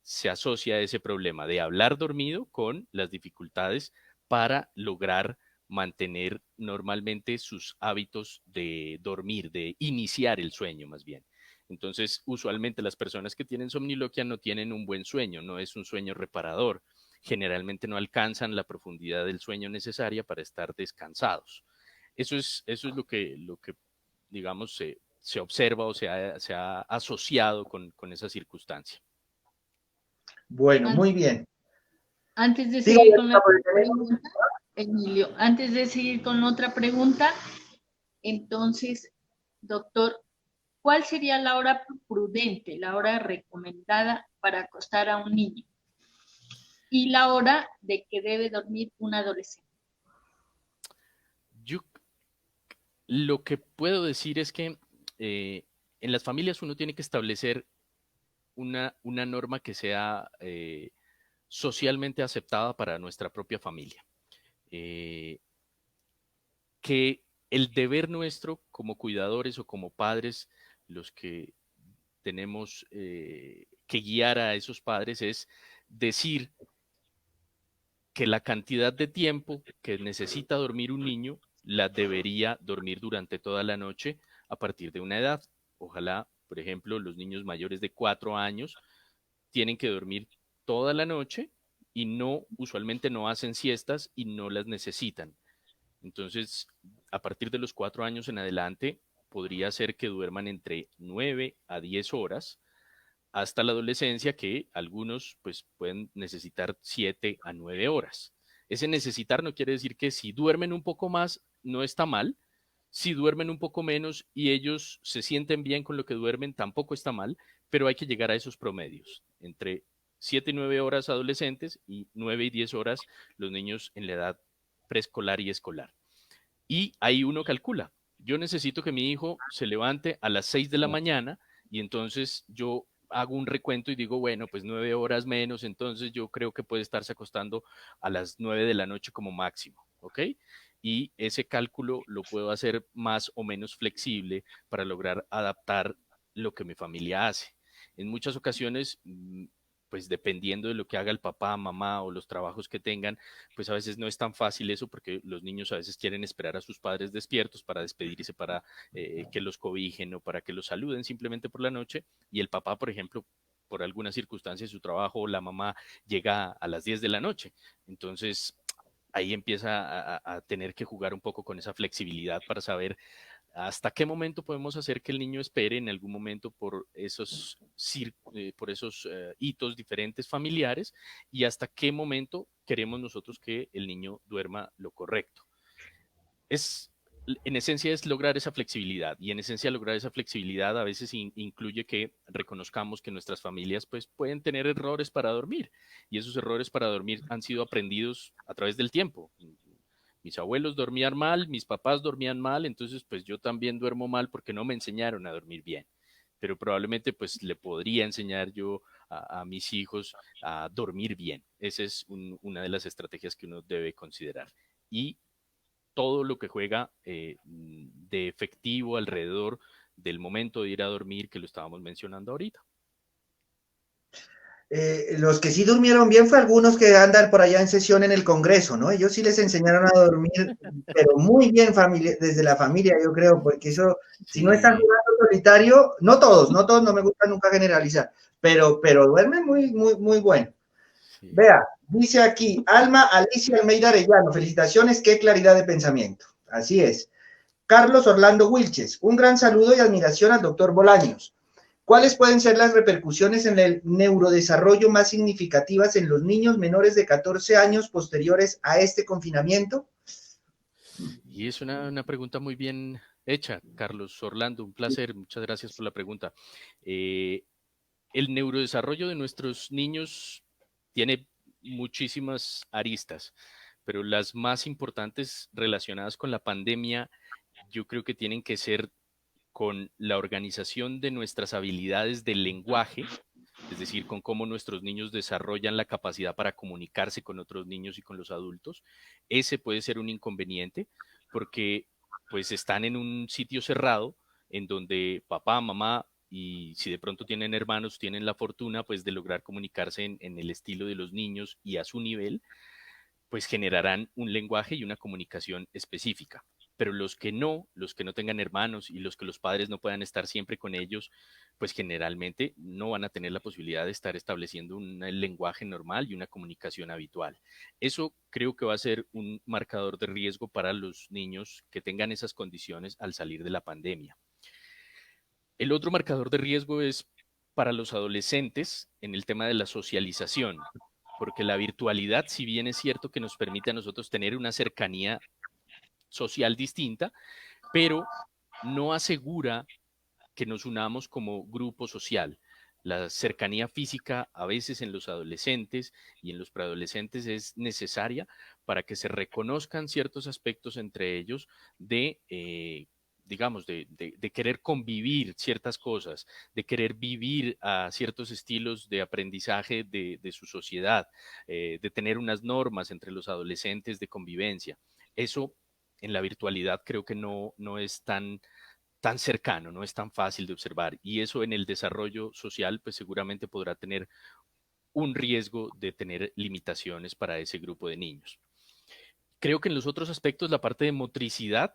Se asocia ese problema de hablar dormido con las dificultades para lograr mantener normalmente sus hábitos de dormir, de iniciar el sueño más bien. Entonces, usualmente las personas que tienen somniloquia no tienen un buen sueño, no es un sueño reparador. Generalmente no alcanzan la profundidad del sueño necesaria para estar descansados. Eso es lo que digamos, se observa o se ha asociado con esa circunstancia. Bueno, muy bien. Antes de Siga, seguir con la porque tenemos... pregunta, Emilio, antes de seguir con otra pregunta, entonces, doctor, ¿cuál sería la hora prudente, la hora recomendada para acostar a un niño? Y la hora de que debe dormir un adolescente. Yo lo que puedo decir es que en las familias uno tiene que establecer una norma que sea socialmente aceptada para nuestra propia familia. Que el deber nuestro como cuidadores o como padres, los que tenemos que guiar a esos padres, es decir que la cantidad de tiempo que necesita dormir un niño la debería dormir durante toda la noche a partir de una edad. Ojalá, por ejemplo, los niños mayores de 4 años tienen que dormir toda la noche y usualmente no hacen siestas y no las necesitan. Entonces, a partir de los 4 años en adelante, podría ser que duerman entre 9 a 10 horas hasta la adolescencia, que algunos pues pueden necesitar 7 a 9 horas. Ese necesitar no quiere decir que si duermen un poco más no está mal, si duermen un poco menos y ellos se sienten bien con lo que duermen tampoco está mal, pero hay que llegar a esos promedios, entre 7 y 9 horas adolescentes y 9 y 10 horas los niños en la edad preescolar y escolar. Y ahí uno calcula, yo necesito que mi hijo se levante a las 6 de la mañana y entonces yo hago un recuento y digo, bueno, pues 9 horas menos, entonces yo creo que puede estarse acostando a las 9 de la noche como máximo, ¿ok? Y ese cálculo lo puedo hacer más o menos flexible para lograr adaptar lo que mi familia hace. En muchas ocasiones, pues dependiendo de lo que haga el papá, mamá o los trabajos que tengan, pues a veces no es tan fácil eso porque los niños a veces quieren esperar a sus padres despiertos para despedirse, para que los cobijen o para que los saluden simplemente por la noche, y el papá, por ejemplo, por alguna circunstancia de su trabajo, la mamá llega a las 10 de la noche. Entonces, ahí empieza a tener que jugar un poco con esa flexibilidad para saber hasta qué momento podemos hacer que el niño espere en algún momento por esos hitos diferentes familiares y hasta qué momento queremos nosotros que el niño duerma lo correcto. En esencia es lograr esa flexibilidad, y en esencia lograr esa flexibilidad a veces incluye que reconozcamos que nuestras familias pues pueden tener errores para dormir, y esos errores para dormir han sido aprendidos a través del tiempo. Mis abuelos dormían mal, mis papás dormían mal, entonces pues yo también duermo mal porque no me enseñaron a dormir bien. Pero probablemente pues le podría enseñar yo a mis hijos a dormir bien. Esa es una de las estrategias que uno debe considerar. Y todo lo que juega de efectivo alrededor del momento de ir a dormir, que lo estábamos mencionando ahorita. Los que sí durmieron bien fue algunos que andan por allá en sesión en el Congreso, ¿no? Ellos sí les enseñaron a dormir, pero muy bien desde la familia, yo creo, porque eso, sí. Si no están jugando solitario, no todos, no me gusta nunca generalizar, pero duermen muy bueno. Sí. Vea, dice aquí, Alma Alicia Almeida Arellano, felicitaciones, qué claridad de pensamiento. Así es. Carlos Orlando Wilches, un gran saludo y admiración al doctor Bolaños. ¿Cuáles pueden ser las repercusiones en el neurodesarrollo más significativas en los niños menores de 14 años posteriores a este confinamiento? Y es una pregunta muy bien hecha, Carlos Orlando, un placer, muchas gracias por la pregunta. El neurodesarrollo de nuestros niños tiene muchísimas aristas, pero las más importantes relacionadas con la pandemia, yo creo que tienen que ser con la organización de nuestras habilidades del lenguaje, es decir, con cómo nuestros niños desarrollan la capacidad para comunicarse con otros niños y con los adultos. Ese puede ser un inconveniente porque pues están en un sitio cerrado en donde papá, mamá y si de pronto tienen hermanos, tienen la fortuna pues de lograr comunicarse en el estilo de los niños y a su nivel, pues generarán un lenguaje y una comunicación específica. Pero los que no tengan hermanos y los que los padres no puedan estar siempre con ellos, pues generalmente no van a tener la posibilidad de estar estableciendo un lenguaje normal y una comunicación habitual. Eso creo que va a ser un marcador de riesgo para los niños que tengan esas condiciones al salir de la pandemia. El otro marcador de riesgo es para los adolescentes en el tema de la socialización, porque la virtualidad, si bien es cierto que nos permite a nosotros tener una cercanía social distinta, pero no asegura que nos unamos como grupo social. La cercanía física a veces en los adolescentes y en los preadolescentes es necesaria para que se reconozcan ciertos aspectos entre ellos de digamos, de querer convivir ciertas cosas, de querer vivir a ciertos estilos de aprendizaje de su sociedad, de tener unas normas entre los adolescentes de convivencia. Eso en la virtualidad creo que no es tan cercano, no es tan fácil de observar. Y eso en el desarrollo social, pues seguramente podrá tener un riesgo de tener limitaciones para ese grupo de niños. Creo que en los otros aspectos, la parte de motricidad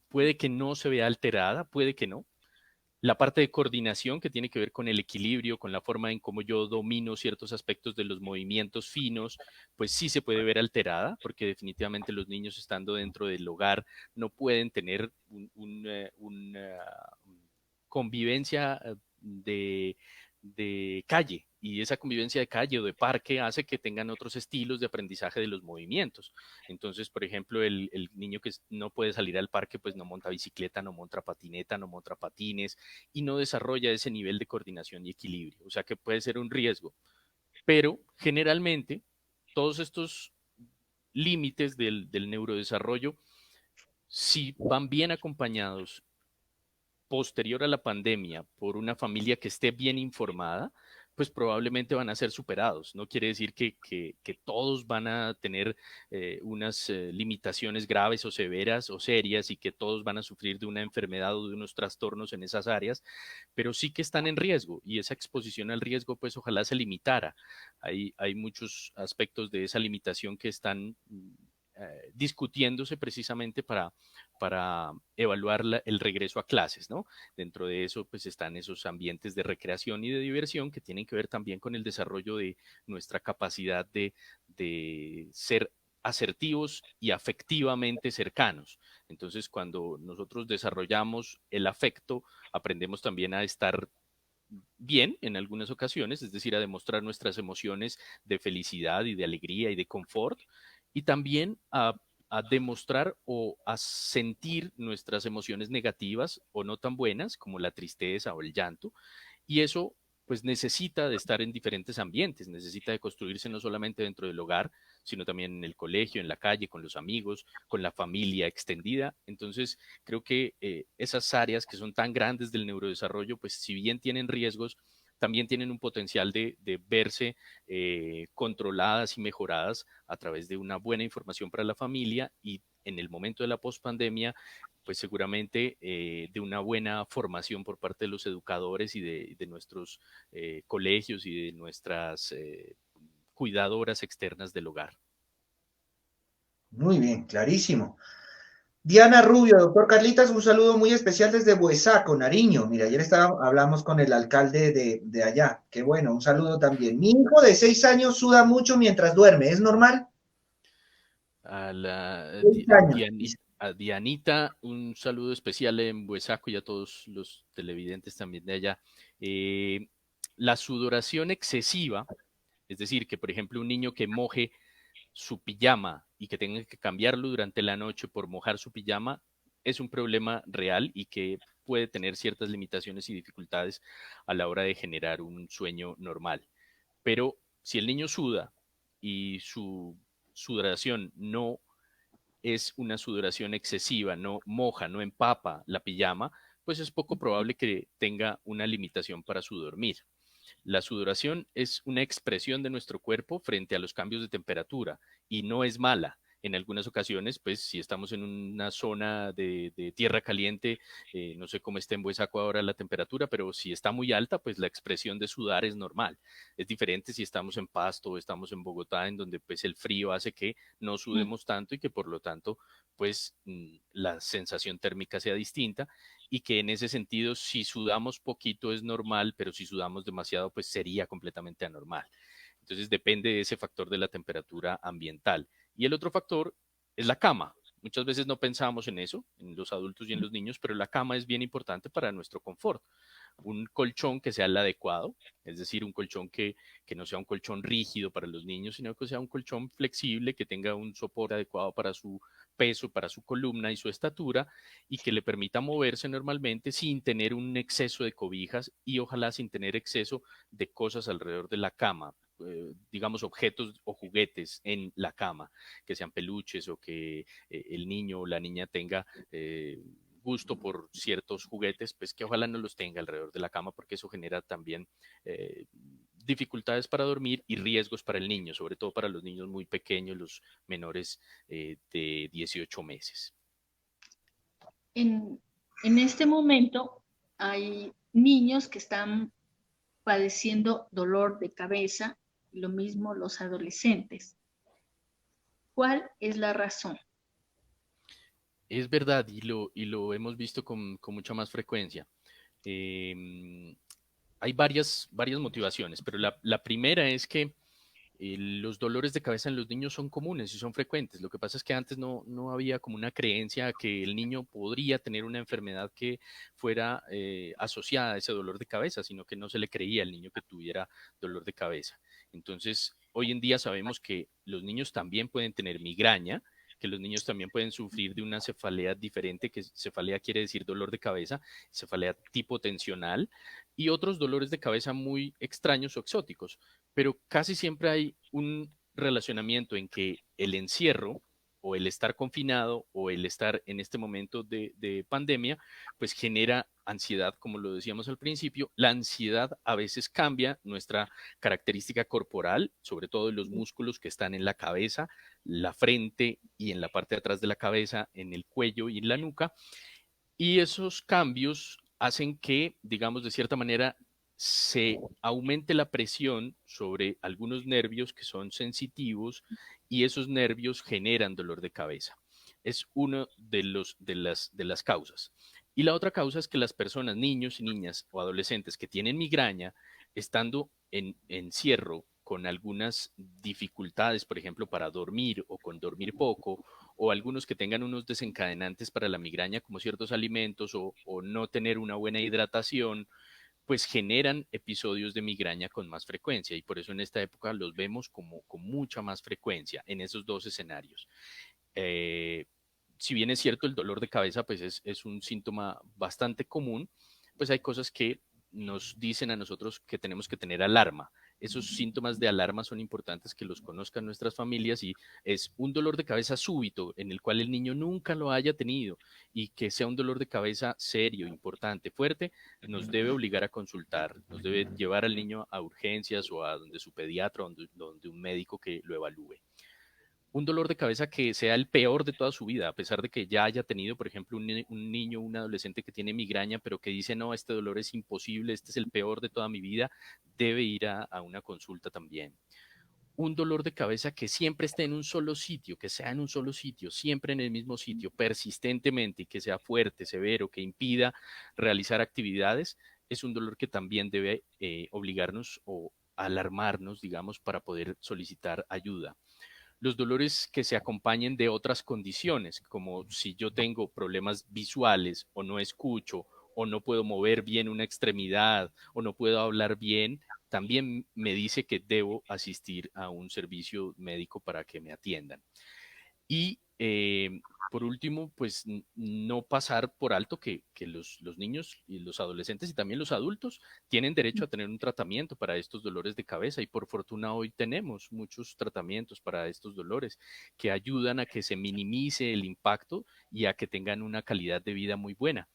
puede que no se vea alterada, puede que no. La parte de coordinación que tiene que ver con el equilibrio, con la forma en cómo yo domino ciertos aspectos de los movimientos finos, pues sí se puede ver alterada, porque definitivamente los niños estando dentro del hogar no pueden tener una convivencia de calle, y esa convivencia de calle o de parque hace que tengan otros estilos de aprendizaje de los movimientos. Entonces, por ejemplo, el niño que no puede salir al parque, pues no monta bicicleta, no monta patineta, no monta patines y no desarrolla ese nivel de coordinación y equilibrio. O sea que puede ser un riesgo. Pero generalmente todos estos límites del neurodesarrollo, si van bien acompañados posterior a la pandemia por una familia que esté bien informada, pues probablemente van a ser superados. No quiere decir que todos van a tener unas limitaciones graves o severas o serias y que todos van a sufrir de una enfermedad o de unos trastornos en esas áreas, pero sí que están en riesgo y esa exposición al riesgo pues ojalá se limitara. Hay muchos aspectos de esa limitación que están discutiéndose precisamente para evaluar el regreso a clases, ¿no? Dentro de eso, pues están esos ambientes de recreación y de diversión que tienen que ver también con el desarrollo de nuestra capacidad de ser asertivos y afectivamente cercanos. Entonces, cuando nosotros desarrollamos el afecto, aprendemos también a estar bien en algunas ocasiones, es decir, a demostrar nuestras emociones de felicidad y de alegría y de confort, y también a demostrar o a sentir nuestras emociones negativas o no tan buenas, como la tristeza o el llanto, y eso pues necesita de estar en diferentes ambientes, necesita de construirse no solamente dentro del hogar, sino también en el colegio, en la calle, con los amigos, con la familia extendida. Entonces, creo que esas áreas que son tan grandes del neurodesarrollo, pues si bien tienen riesgos, también tienen un potencial de verse controladas y mejoradas a través de una buena información para la familia y en el momento de la pospandemia, pues seguramente de una buena formación por parte de los educadores y de nuestros colegios y de nuestras cuidadoras externas del hogar. Muy bien, clarísimo. Diana Rubio, doctor Carlitas, un saludo muy especial desde Buesaco, Nariño. Mira, ayer hablamos con el alcalde de allá. Qué bueno, un saludo también. Mi hijo de 6 años suda mucho mientras duerme, ¿es normal? A, la, 6 años. A Dianita, un saludo especial en Buesaco y a todos los televidentes también de allá. Eh, la sudoración excesiva, es decir, que por ejemplo un niño que moje su pijama y que tenga que cambiarlo durante la noche por mojar su pijama, es un problema real y que puede tener ciertas limitaciones y dificultades a la hora de generar un sueño normal. Pero si el niño suda y su sudoración no es una sudoración excesiva, no moja, no empapa la pijama, pues es poco probable que tenga una limitación para su dormir. La sudoración es una expresión de nuestro cuerpo frente a los cambios de temperatura y no es mala. En algunas ocasiones, pues si estamos en una zona de tierra caliente, no sé cómo está en Buesaco ahora la temperatura, pero si está muy alta, pues la expresión de sudar es normal. Es diferente si estamos en Pasto o estamos en Bogotá, en donde pues el frío hace que no sudemos tanto y que por lo tanto pues la sensación térmica sea distinta y que en ese sentido, si sudamos poquito es normal, pero si sudamos demasiado, pues sería completamente anormal. Entonces depende de ese factor de la temperatura ambiental. Y el otro factor es la cama. Muchas veces no pensamos en eso, en los adultos y en los niños, pero la cama es bien importante para nuestro confort. Un colchón que sea el adecuado, es decir, un colchón que no sea un colchón rígido para los niños, sino que sea un colchón flexible, que tenga un soporte adecuado para su peso, para su columna y su estatura, y que le permita moverse normalmente sin tener un exceso de cobijas y ojalá sin tener exceso de cosas alrededor de la cama, digamos, objetos o juguetes en la cama, que sean peluches o que el niño o la niña tenga gusto por ciertos juguetes, pues que ojalá no los tenga alrededor de la cama porque eso genera también dificultades para dormir y riesgos para el niño, sobre todo para los niños muy pequeños, los menores de 18 meses. En este momento hay niños que están padeciendo dolor de cabeza, lo mismo los adolescentes. ¿Cuál es la razón? Es verdad y lo hemos visto con mucha más frecuencia. Eh, Hay varias motivaciones, pero la primera es que los dolores de cabeza en los niños son comunes y son frecuentes. Lo que pasa es que antes no había como una creencia que el niño podría tener una enfermedad que fuera asociada a ese dolor de cabeza, sino que no se le creía al niño que tuviera dolor de cabeza. Entonces, hoy en día sabemos que los niños también pueden tener migraña, que los niños también pueden sufrir de una cefalea diferente, que cefalea quiere decir dolor de cabeza, cefalea tipo tensional, y otros dolores de cabeza muy extraños o exóticos, pero casi siempre hay un relacionamiento en que el encierro o el estar confinado o el estar en este momento de pandemia, pues genera ansiedad, como lo decíamos al principio. La ansiedad a veces cambia nuestra característica corporal, sobre todo en los músculos que están en la cabeza, la frente y en la parte de atrás de la cabeza, en el cuello y en la nuca. Y esos cambios hacen que, digamos, de cierta manera, se aumente la presión sobre algunos nervios que son sensitivos y esos nervios generan dolor de cabeza. Es uno de las causas. Y la otra causa es que las personas, niños y niñas o adolescentes que tienen migraña, estando en encierro con algunas dificultades, por ejemplo, para dormir o con dormir poco, o algunos que tengan unos desencadenantes para la migraña, como ciertos alimentos o no tener una buena hidratación, pues generan episodios de migraña con más frecuencia y por eso en esta época los vemos como con mucha más frecuencia en esos dos escenarios. Eh, si bien es cierto, el dolor de cabeza pues es un síntoma bastante común, pues hay cosas que nos dicen a nosotros que tenemos que tener alarma. Esos síntomas de alarma son importantes que los conozcan nuestras familias y es un dolor de cabeza súbito en el cual el niño nunca lo haya tenido y que sea un dolor de cabeza serio, importante, fuerte, nos debe obligar a consultar, nos debe llevar al niño a urgencias o a donde su pediatra o donde un médico que lo evalúe. Un dolor de cabeza que sea el peor de toda su vida, a pesar de que ya haya tenido, por ejemplo, un niño, un adolescente que tiene migraña, pero que dice, no, este dolor es imposible, este es el peor de toda mi vida, debe ir a una consulta también. Un dolor de cabeza que siempre esté en un solo sitio, que sea en un solo sitio, siempre en el mismo sitio, persistentemente y que sea fuerte, severo, que impida realizar actividades, es un dolor que también debe obligarnos o alarmarnos, digamos, para poder solicitar ayuda. Los dolores que se acompañen de otras condiciones, como si yo tengo problemas visuales o no escucho o no puedo mover bien una extremidad o no puedo hablar bien, también me dice que debo asistir a un servicio médico para que me atiendan. Y por último, pues no pasar por alto que los niños y los adolescentes y también los adultos tienen derecho a tener un tratamiento para estos dolores de cabeza y por fortuna hoy tenemos muchos tratamientos para estos dolores que ayudan a que se minimice el impacto y a que tengan una calidad de vida muy buena.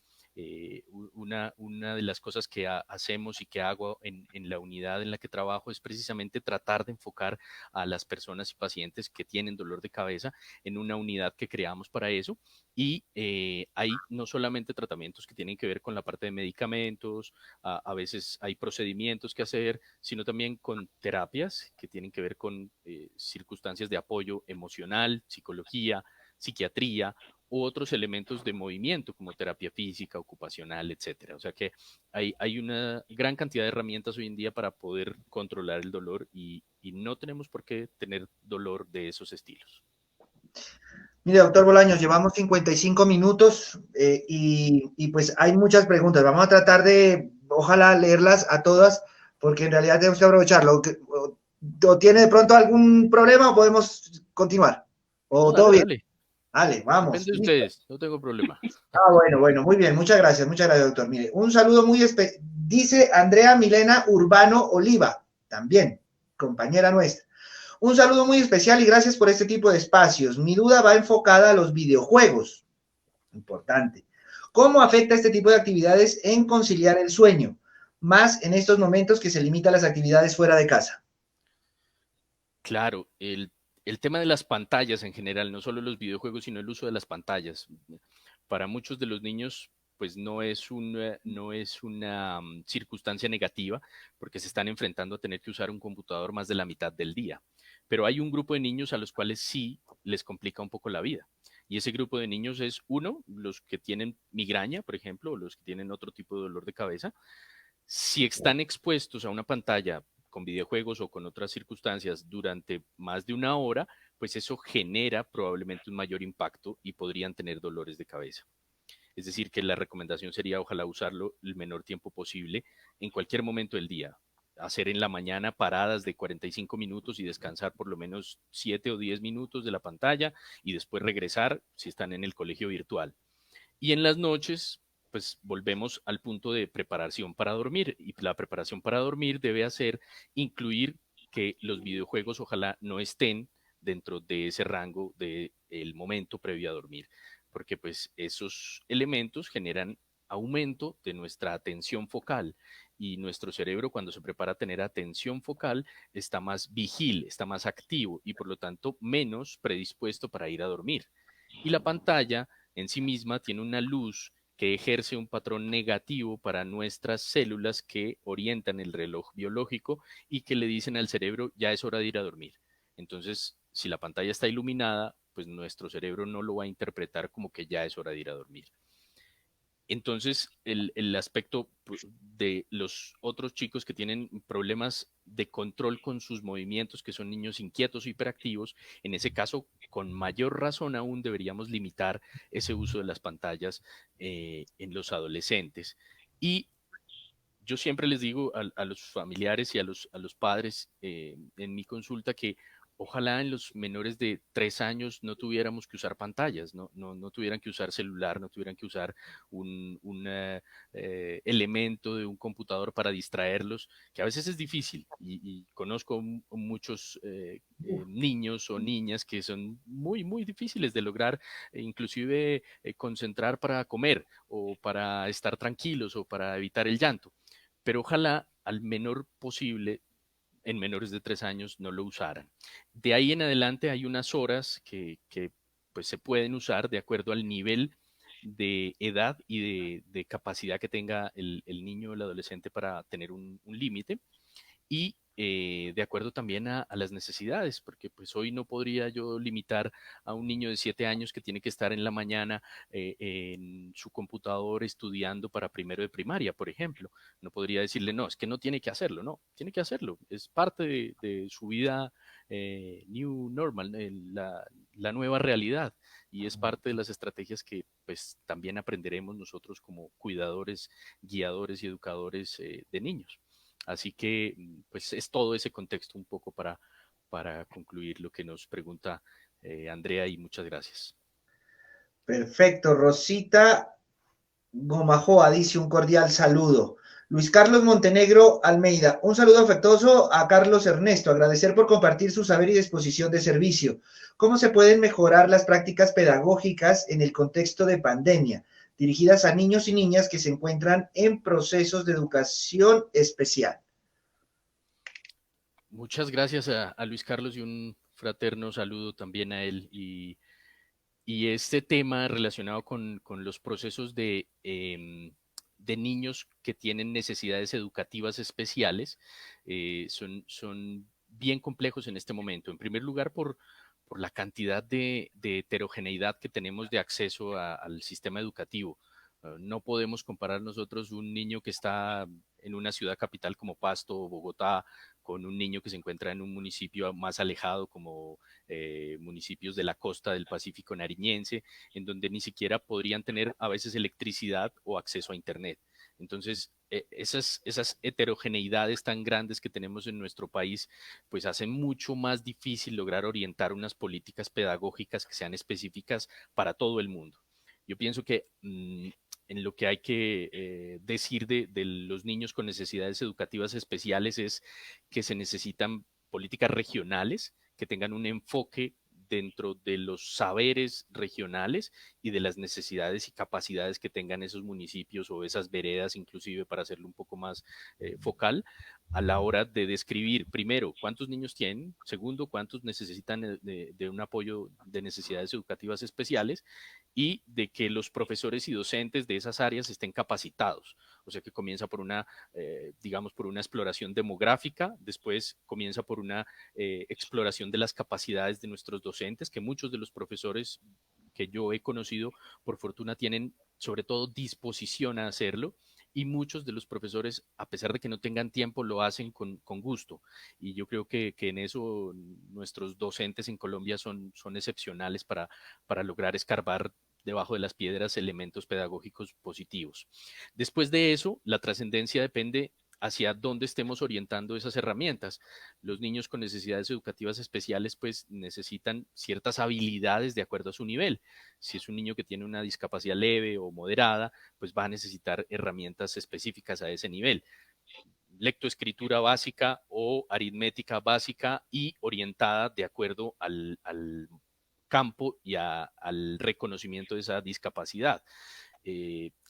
Una de las cosas que hacemos y que hago en la unidad en la que trabajo es precisamente tratar de enfocar a las personas y pacientes que tienen dolor de cabeza en una unidad que creamos para eso. Y hay no solamente tratamientos que tienen que ver con la parte de medicamentos, a veces hay procedimientos que hacer, sino también con terapias que tienen que ver con circunstancias de apoyo emocional, psicología, psiquiatría u otros elementos de movimiento como terapia física, ocupacional, etcétera. O sea que hay una gran cantidad de herramientas hoy en día para poder controlar el dolor y no tenemos por qué tener dolor de esos estilos. Mire, doctor Bolaños, llevamos 55 minutos y pues hay muchas preguntas. Vamos a tratar de, ojalá, leerlas a todas, porque en realidad tenemos que aprovecharlo. ¿O tiene de pronto algún problema o podemos continuar? ¿O No, todo dale, bien? dale. Dale, vamos. Depende de Listo. ustedes, no tengo problema. Bueno, muy bien. Muchas gracias, doctor. Mire, un saludo muy especial. Dice Andrea Milena Urbano Oliva, también, compañera nuestra. Un saludo muy especial y gracias por este tipo de espacios. Mi duda va enfocada a los videojuegos. Importante. ¿Cómo afecta este tipo de actividades en conciliar el sueño? Más en estos momentos que se limitan las actividades fuera de casa. Claro, el tema de las pantallas en general, no solo los videojuegos, sino el uso de las pantallas. Para muchos de los niños, pues no es una circunstancia negativa, porque se están enfrentando a tener que usar un computador más de la mitad del día. Pero hay un grupo de niños a los cuales sí les complica un poco la vida. Y ese grupo de niños es, uno, los que tienen migraña, por ejemplo, o los que tienen otro tipo de dolor de cabeza. Si están expuestos a una pantalla con videojuegos o con otras circunstancias durante más de una hora, pues eso genera probablemente un mayor impacto y podrían tener dolores de cabeza. Es decir, que la recomendación sería ojalá usarlo el menor tiempo posible en cualquier momento del día. Hacer en la mañana paradas de 45 minutos y descansar por lo menos 7 o 10 minutos de la pantalla y después regresar si están en el colegio virtual. Y en las noches, pues volvemos al punto de preparación para dormir. Y la preparación para dormir debe hacer incluir que los videojuegos ojalá no estén dentro de ese rango del momento previo a dormir, porque pues esos elementos generan aumento de nuestra atención focal y nuestro cerebro cuando se prepara a tener atención focal está más vigil, está más activo y por lo tanto menos predispuesto para ir a dormir. Y la pantalla en sí misma tiene una luz que ejerce un patrón negativo para nuestras células que orientan el reloj biológico y que le dicen al cerebro ya es hora de ir a dormir. Entonces, si la pantalla está iluminada, pues nuestro cerebro no lo va a interpretar como que ya es hora de ir a dormir. Entonces, el aspecto de los otros chicos que tienen problemas de control con sus movimientos, que son niños inquietos o hiperactivos, en ese caso, con mayor razón aún deberíamos limitar ese uso de las pantallas en los adolescentes. Y yo siempre les digo a los familiares y a los padres en mi consulta que ojalá en los menores de 3 años no tuviéramos que usar pantallas, no tuvieran que usar celular, no tuvieran que usar un elemento de un computador para distraerlos, que a veces es difícil. Y conozco muchos niños o niñas que son muy, muy difíciles de lograr, inclusive concentrar para comer o para estar tranquilos o para evitar el llanto, pero ojalá al menor posible en menores de 3 años no lo usaran. De ahí en adelante hay unas horas que pues se pueden usar de acuerdo al nivel de edad y de capacidad que tenga el niño o el adolescente para tener un límite y de acuerdo también a las necesidades, porque pues hoy no podría yo limitar a un niño de 7 años que tiene que estar en la mañana en su computador estudiando para primero de primaria, por ejemplo. No podría decirle, no, es que no tiene que hacerlo, no, tiene que hacerlo, es parte de su vida new normal, la nueva realidad y es parte de las estrategias que pues también aprenderemos nosotros como cuidadores, guiadores y educadores de niños. Así que, pues es todo ese contexto un poco para concluir lo que nos pregunta Andrea, y muchas gracias. Perfecto, Rosita Gomajoa dice un cordial saludo. Luis Carlos Montenegro Almeida, un saludo afectuoso a Carlos Ernesto, agradecer por compartir su saber y disposición de servicio. ¿Cómo se pueden mejorar las prácticas pedagógicas en el contexto de pandemia, dirigidas a niños y niñas que se encuentran en procesos de educación especial? Muchas gracias a Luis Carlos y un fraterno saludo también a él. Y este tema relacionado con los procesos de niños que tienen necesidades educativas especiales son bien complejos en este momento. En primer lugar, por la cantidad de heterogeneidad que tenemos de acceso al sistema educativo. No podemos comparar nosotros un niño que está en una ciudad capital como Pasto o Bogotá con un niño que se encuentra en un municipio más alejado como municipios de la costa del Pacífico nariñense, en donde ni siquiera podrían tener a veces electricidad o acceso a Internet. Entonces, esas heterogeneidades tan grandes que tenemos en nuestro país, pues hacen mucho más difícil lograr orientar unas políticas pedagógicas que sean específicas para todo el mundo. Yo pienso que en lo que hay que decir de los niños con necesidades educativas especiales es que se necesitan políticas regionales que tengan un enfoque dentro de los saberes regionales y de las necesidades y capacidades que tengan esos municipios o esas veredas, inclusive para hacerlo un poco más focal, a la hora de describir, primero, cuántos niños tienen, segundo, cuántos necesitan de un apoyo de necesidades educativas especiales, y de que los profesores y docentes de esas áreas estén capacitados. O sea que comienza por una, digamos, por una exploración demográfica, después comienza por una exploración de las capacidades de nuestros docentes, que muchos de los profesores que yo he conocido, por fortuna, tienen sobre todo disposición a hacerlo, y muchos de los profesores, a pesar de que no tengan tiempo, lo hacen con gusto. Y yo creo que en eso nuestros docentes en Colombia son excepcionales para lograr escarbar debajo de las piedras elementos pedagógicos positivos. Después de eso, la trascendencia depende hacia dónde estemos orientando esas herramientas. Los niños con necesidades educativas especiales pues necesitan ciertas habilidades de acuerdo a su nivel. Si es un niño que tiene una discapacidad leve o moderada, pues va a necesitar herramientas específicas a ese nivel. Lectoescritura básica o aritmética básica y orientada de acuerdo al campo y al reconocimiento de esa discapacidad.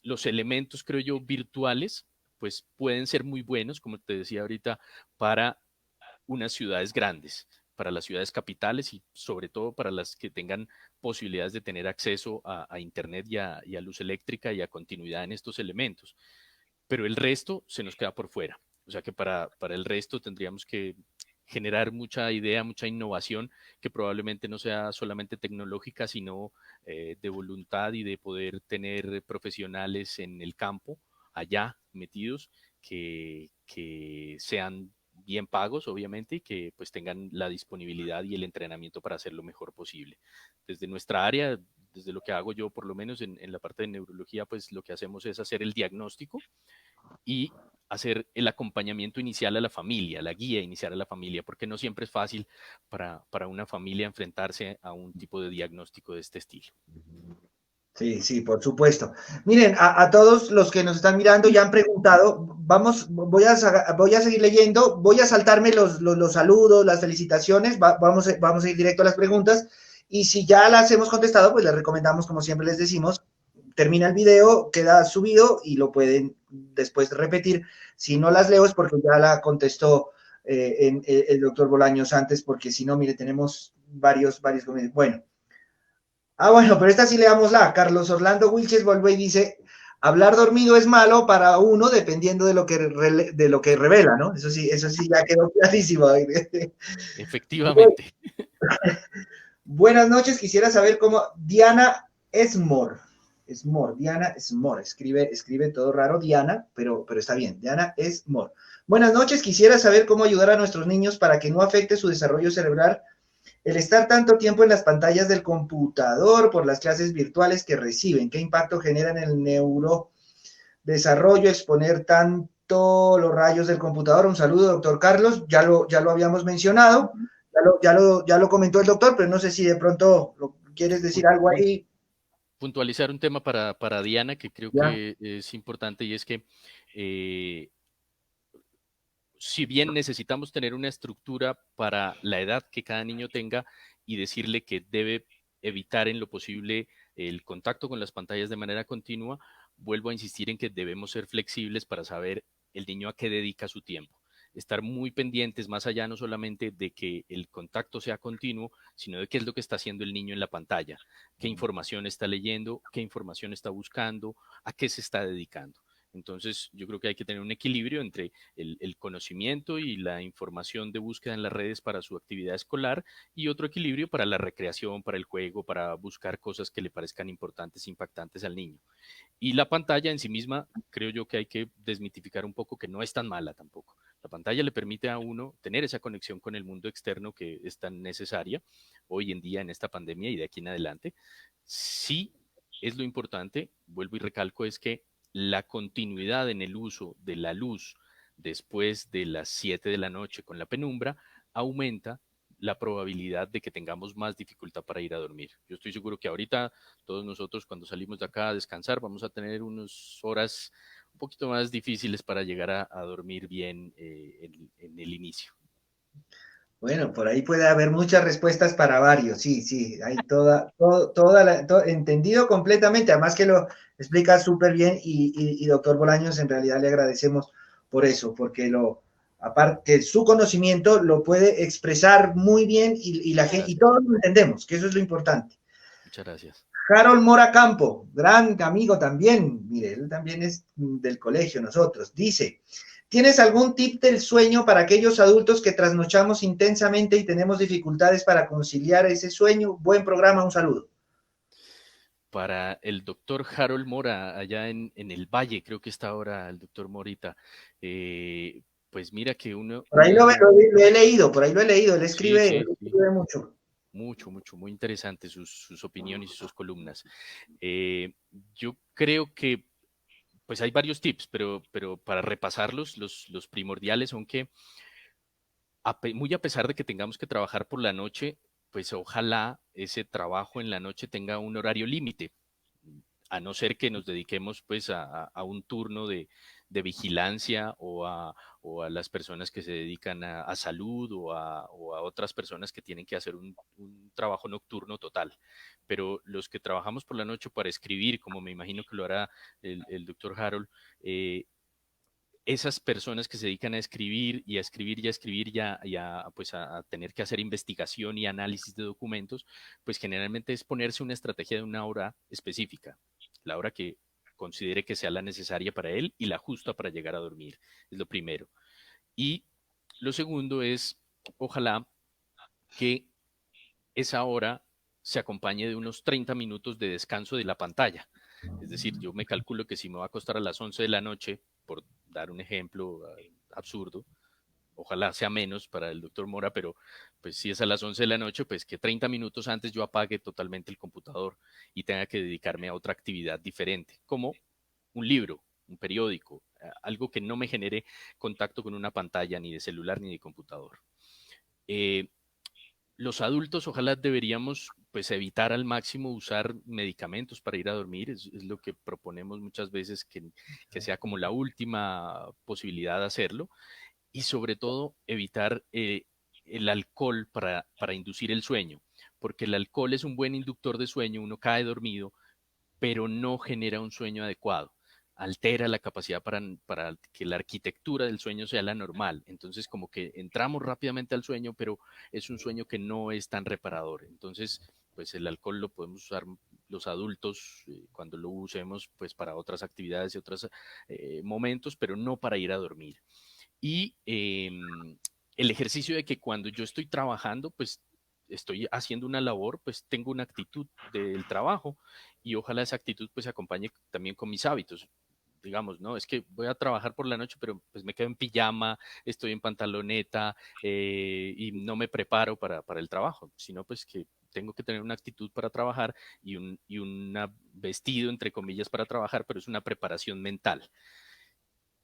Los elementos, creo yo, virtuales, pues pueden ser muy buenos, como te decía ahorita, para unas ciudades grandes, para las ciudades capitales y sobre todo para las que tengan posibilidades de tener acceso a Internet y a luz eléctrica y a continuidad en estos elementos. Pero el resto se nos queda por fuera. O sea que para el resto tendríamos que generar mucha idea, mucha innovación, que probablemente no sea solamente tecnológica, sino de voluntad y de poder tener profesionales en el campo, allá metidos, que sean bien pagos, obviamente, y que pues tengan la disponibilidad y el entrenamiento para hacer lo mejor posible. Desde nuestra área, desde lo que hago yo, por lo menos en la parte de neurología, pues lo que hacemos es hacer el diagnóstico y hacer el acompañamiento inicial a la familia, la guía inicial a la familia, porque no siempre es fácil para una familia enfrentarse a un tipo de diagnóstico de este estilo. Sí, sí, por supuesto. Miren, a todos los que nos están mirando ya han preguntado, voy a seguir leyendo, voy a saltarme los saludos, las felicitaciones, vamos a ir directo a las preguntas, y si ya las hemos contestado, pues les recomendamos, como siempre les decimos, termina el video, queda subido y lo pueden después repetir. Si no las leo es porque ya la contestó el doctor Bolaños antes, porque si no, mire, tenemos varios comentarios. Bueno. Bueno, pero esta sí leámosla. Carlos Orlando Wilches vuelve y dice, hablar dormido es malo para uno dependiendo de lo que revela, ¿no? Eso sí ya quedó clarísimo. Efectivamente. Buenas noches, quisiera saber cómo Diana Esmor, escribe todo raro Diana, pero está bien, Diana Esmor. Buenas noches, quisiera saber cómo ayudar a nuestros niños para que no afecte su desarrollo cerebral el estar tanto tiempo en las pantallas del computador por las clases virtuales que reciben. ¿Qué impacto genera en el neurodesarrollo exponer tanto los rayos del computador? Un saludo, doctor Carlos. Ya lo habíamos mencionado. Ya lo comentó el doctor, pero no sé si de pronto quieres decir algo ahí. Puntualizar un tema para Diana que creo Ya. que es importante y es que eh, si bien necesitamos tener una estructura para la edad que cada niño tenga y decirle que debe evitar en lo posible el contacto con las pantallas de manera continua, vuelvo a insistir en que debemos ser flexibles para saber el niño a qué dedica su tiempo. Estar muy pendientes más allá no solamente de que el contacto sea continuo, sino de qué es lo que está haciendo el niño en la pantalla, qué información está leyendo, qué información está buscando, a qué se está dedicando. Entonces, yo creo que hay que tener un equilibrio entre el conocimiento y la información de búsqueda en las redes para su actividad escolar y otro equilibrio para la recreación, para el juego, para buscar cosas que le parezcan importantes, impactantes al niño. Y la pantalla en sí misma, creo yo que hay que desmitificar un poco que no es tan mala tampoco. La pantalla le permite a uno tener esa conexión con el mundo externo que es tan necesaria hoy en día en esta pandemia y de aquí en adelante. Sí es lo importante, vuelvo y recalco, es que la continuidad en el uso de la luz después de las 7 de la noche con la penumbra aumenta la probabilidad de que tengamos más dificultad para ir a dormir. Yo estoy seguro que ahorita todos nosotros cuando salimos de acá a descansar vamos a tener unas horas un poquito más difíciles para llegar a dormir bien en el inicio. Bueno, por ahí puede haber muchas respuestas para varios, sí, sí, hay entendido completamente, además que lo explica súper bien y doctor Bolaños, en realidad le agradecemos por eso, porque aparte su conocimiento lo puede expresar muy bien y la gente, y Gracias. todos lo entendemos, que eso es lo importante. Muchas gracias. Harold Mora Campo, gran amigo también, mire, él también es del colegio, nosotros, dice, ¿tienes algún tip del sueño para aquellos adultos que trasnochamos intensamente y tenemos dificultades para conciliar ese sueño? Buen programa, un saludo. Para el doctor Harold Mora, allá en el Valle, creo que está ahora el doctor Morita, pues mira que Por ahí una lo he leído, por ahí lo he leído, sí, él sí, sí, escribe mucho. mucho, mucho, muy interesante sus opiniones y sus columnas. Eh, yo creo que pues hay varios tips, pero para repasarlos, los primordiales son que muy a pesar de que tengamos que trabajar por la noche, pues ojalá ese trabajo en la noche tenga un horario límite, a no ser que nos dediquemos pues a un turno de vigilancia o a las personas que se dedican a salud o a otras personas que tienen que hacer un trabajo nocturno total. Pero los que trabajamos por la noche para escribir, como me imagino que lo hará el doctor Harold, esas personas que se dedican a escribir y a escribir y a escribir pues a tener que hacer investigación y análisis de documentos, pues generalmente es ponerse una estrategia de una hora específica, la hora que considere que sea la necesaria para él y la justa para llegar a dormir, es lo primero. Y lo segundo es, ojalá que esa hora se acompañe de unos 30 minutos de descanso de la pantalla. Es decir, yo me calculo que si me va a acostar a las 11 de la noche, por dar un ejemplo absurdo, ojalá sea menos para el doctor Mora, pero pues si es a las 11 de la noche, pues que 30 minutos antes yo apague totalmente el computador y tenga que dedicarme a otra actividad diferente, como un libro, un periódico, algo que no me genere contacto con una pantalla ni de celular ni de computador. Eh, los adultos ojalá deberíamos pues evitar al máximo usar medicamentos para ir a dormir, es lo que proponemos muchas veces que sea como la última posibilidad de hacerlo y sobre todo evitar el alcohol para inducir el sueño, porque el alcohol es un buen inductor de sueño, uno cae dormido, pero no genera un sueño adecuado. Altera la capacidad para que la arquitectura del sueño sea la normal. Entonces, como que entramos rápidamente al sueño, pero es un sueño que no es tan reparador. Entonces, pues el alcohol lo podemos usar los adultos cuando lo usemos, pues para otras actividades y otros momentos, pero no para ir a dormir. Y el ejercicio de que cuando yo estoy trabajando, pues estoy haciendo una labor, pues tengo una actitud del trabajo y ojalá esa actitud pues se acompañe también con mis hábitos. Digamos, no, es que voy a trabajar por la noche, pero pues me quedo en pijama, estoy en pantaloneta y no me preparo para el trabajo, sino pues que tengo que tener una actitud para trabajar y un vestido, entre comillas, para trabajar, pero es una preparación mental.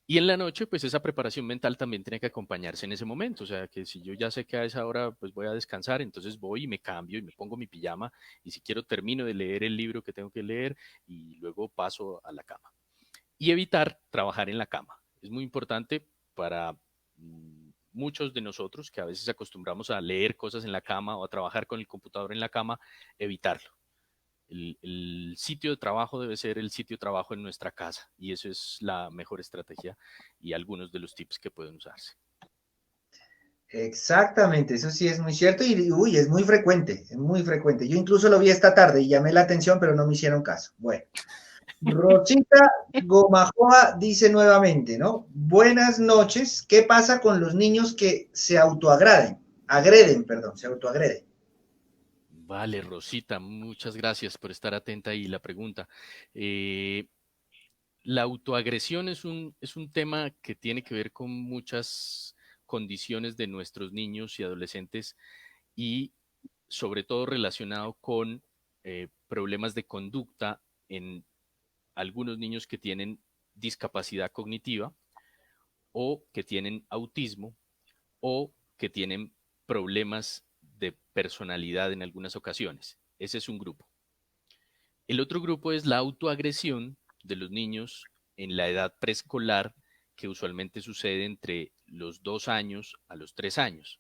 Y en la noche, pues esa preparación mental también tiene que acompañarse en ese momento. O sea, que si yo ya sé que a esa hora pues voy a descansar, entonces voy y me cambio y me pongo mi pijama y si quiero termino de leer el libro que tengo que leer y luego paso a la cama. Y evitar trabajar en la cama. Es muy importante para muchos de nosotros que a veces acostumbramos a leer cosas en la cama o a trabajar con el computador en la cama, evitarlo. El sitio de trabajo debe ser el sitio de trabajo en nuestra casa y eso es la mejor estrategia y algunos de los tips que pueden usarse. Exactamente, eso sí es muy cierto y uy, es muy frecuente, es muy frecuente. Yo incluso lo vi esta tarde y llamé la atención, pero no me hicieron caso. Bueno, Rosita Gomajoa dice nuevamente, ¿no? Buenas noches. ¿Qué pasa con los niños que se autoagraden? Agreden, perdón, se autoagreden. Vale, Rosita, muchas gracias por estar atenta y la pregunta. Eh, la autoagresión es un tema que tiene que ver con muchas condiciones de nuestros niños y adolescentes y sobre todo relacionado con problemas de conducta en algunos niños que tienen discapacidad cognitiva o que tienen autismo o que tienen problemas de personalidad en algunas ocasiones. Ese es un grupo. El otro grupo es la autoagresión de los niños en la edad preescolar, que usualmente sucede entre los 2 años a los 3 años.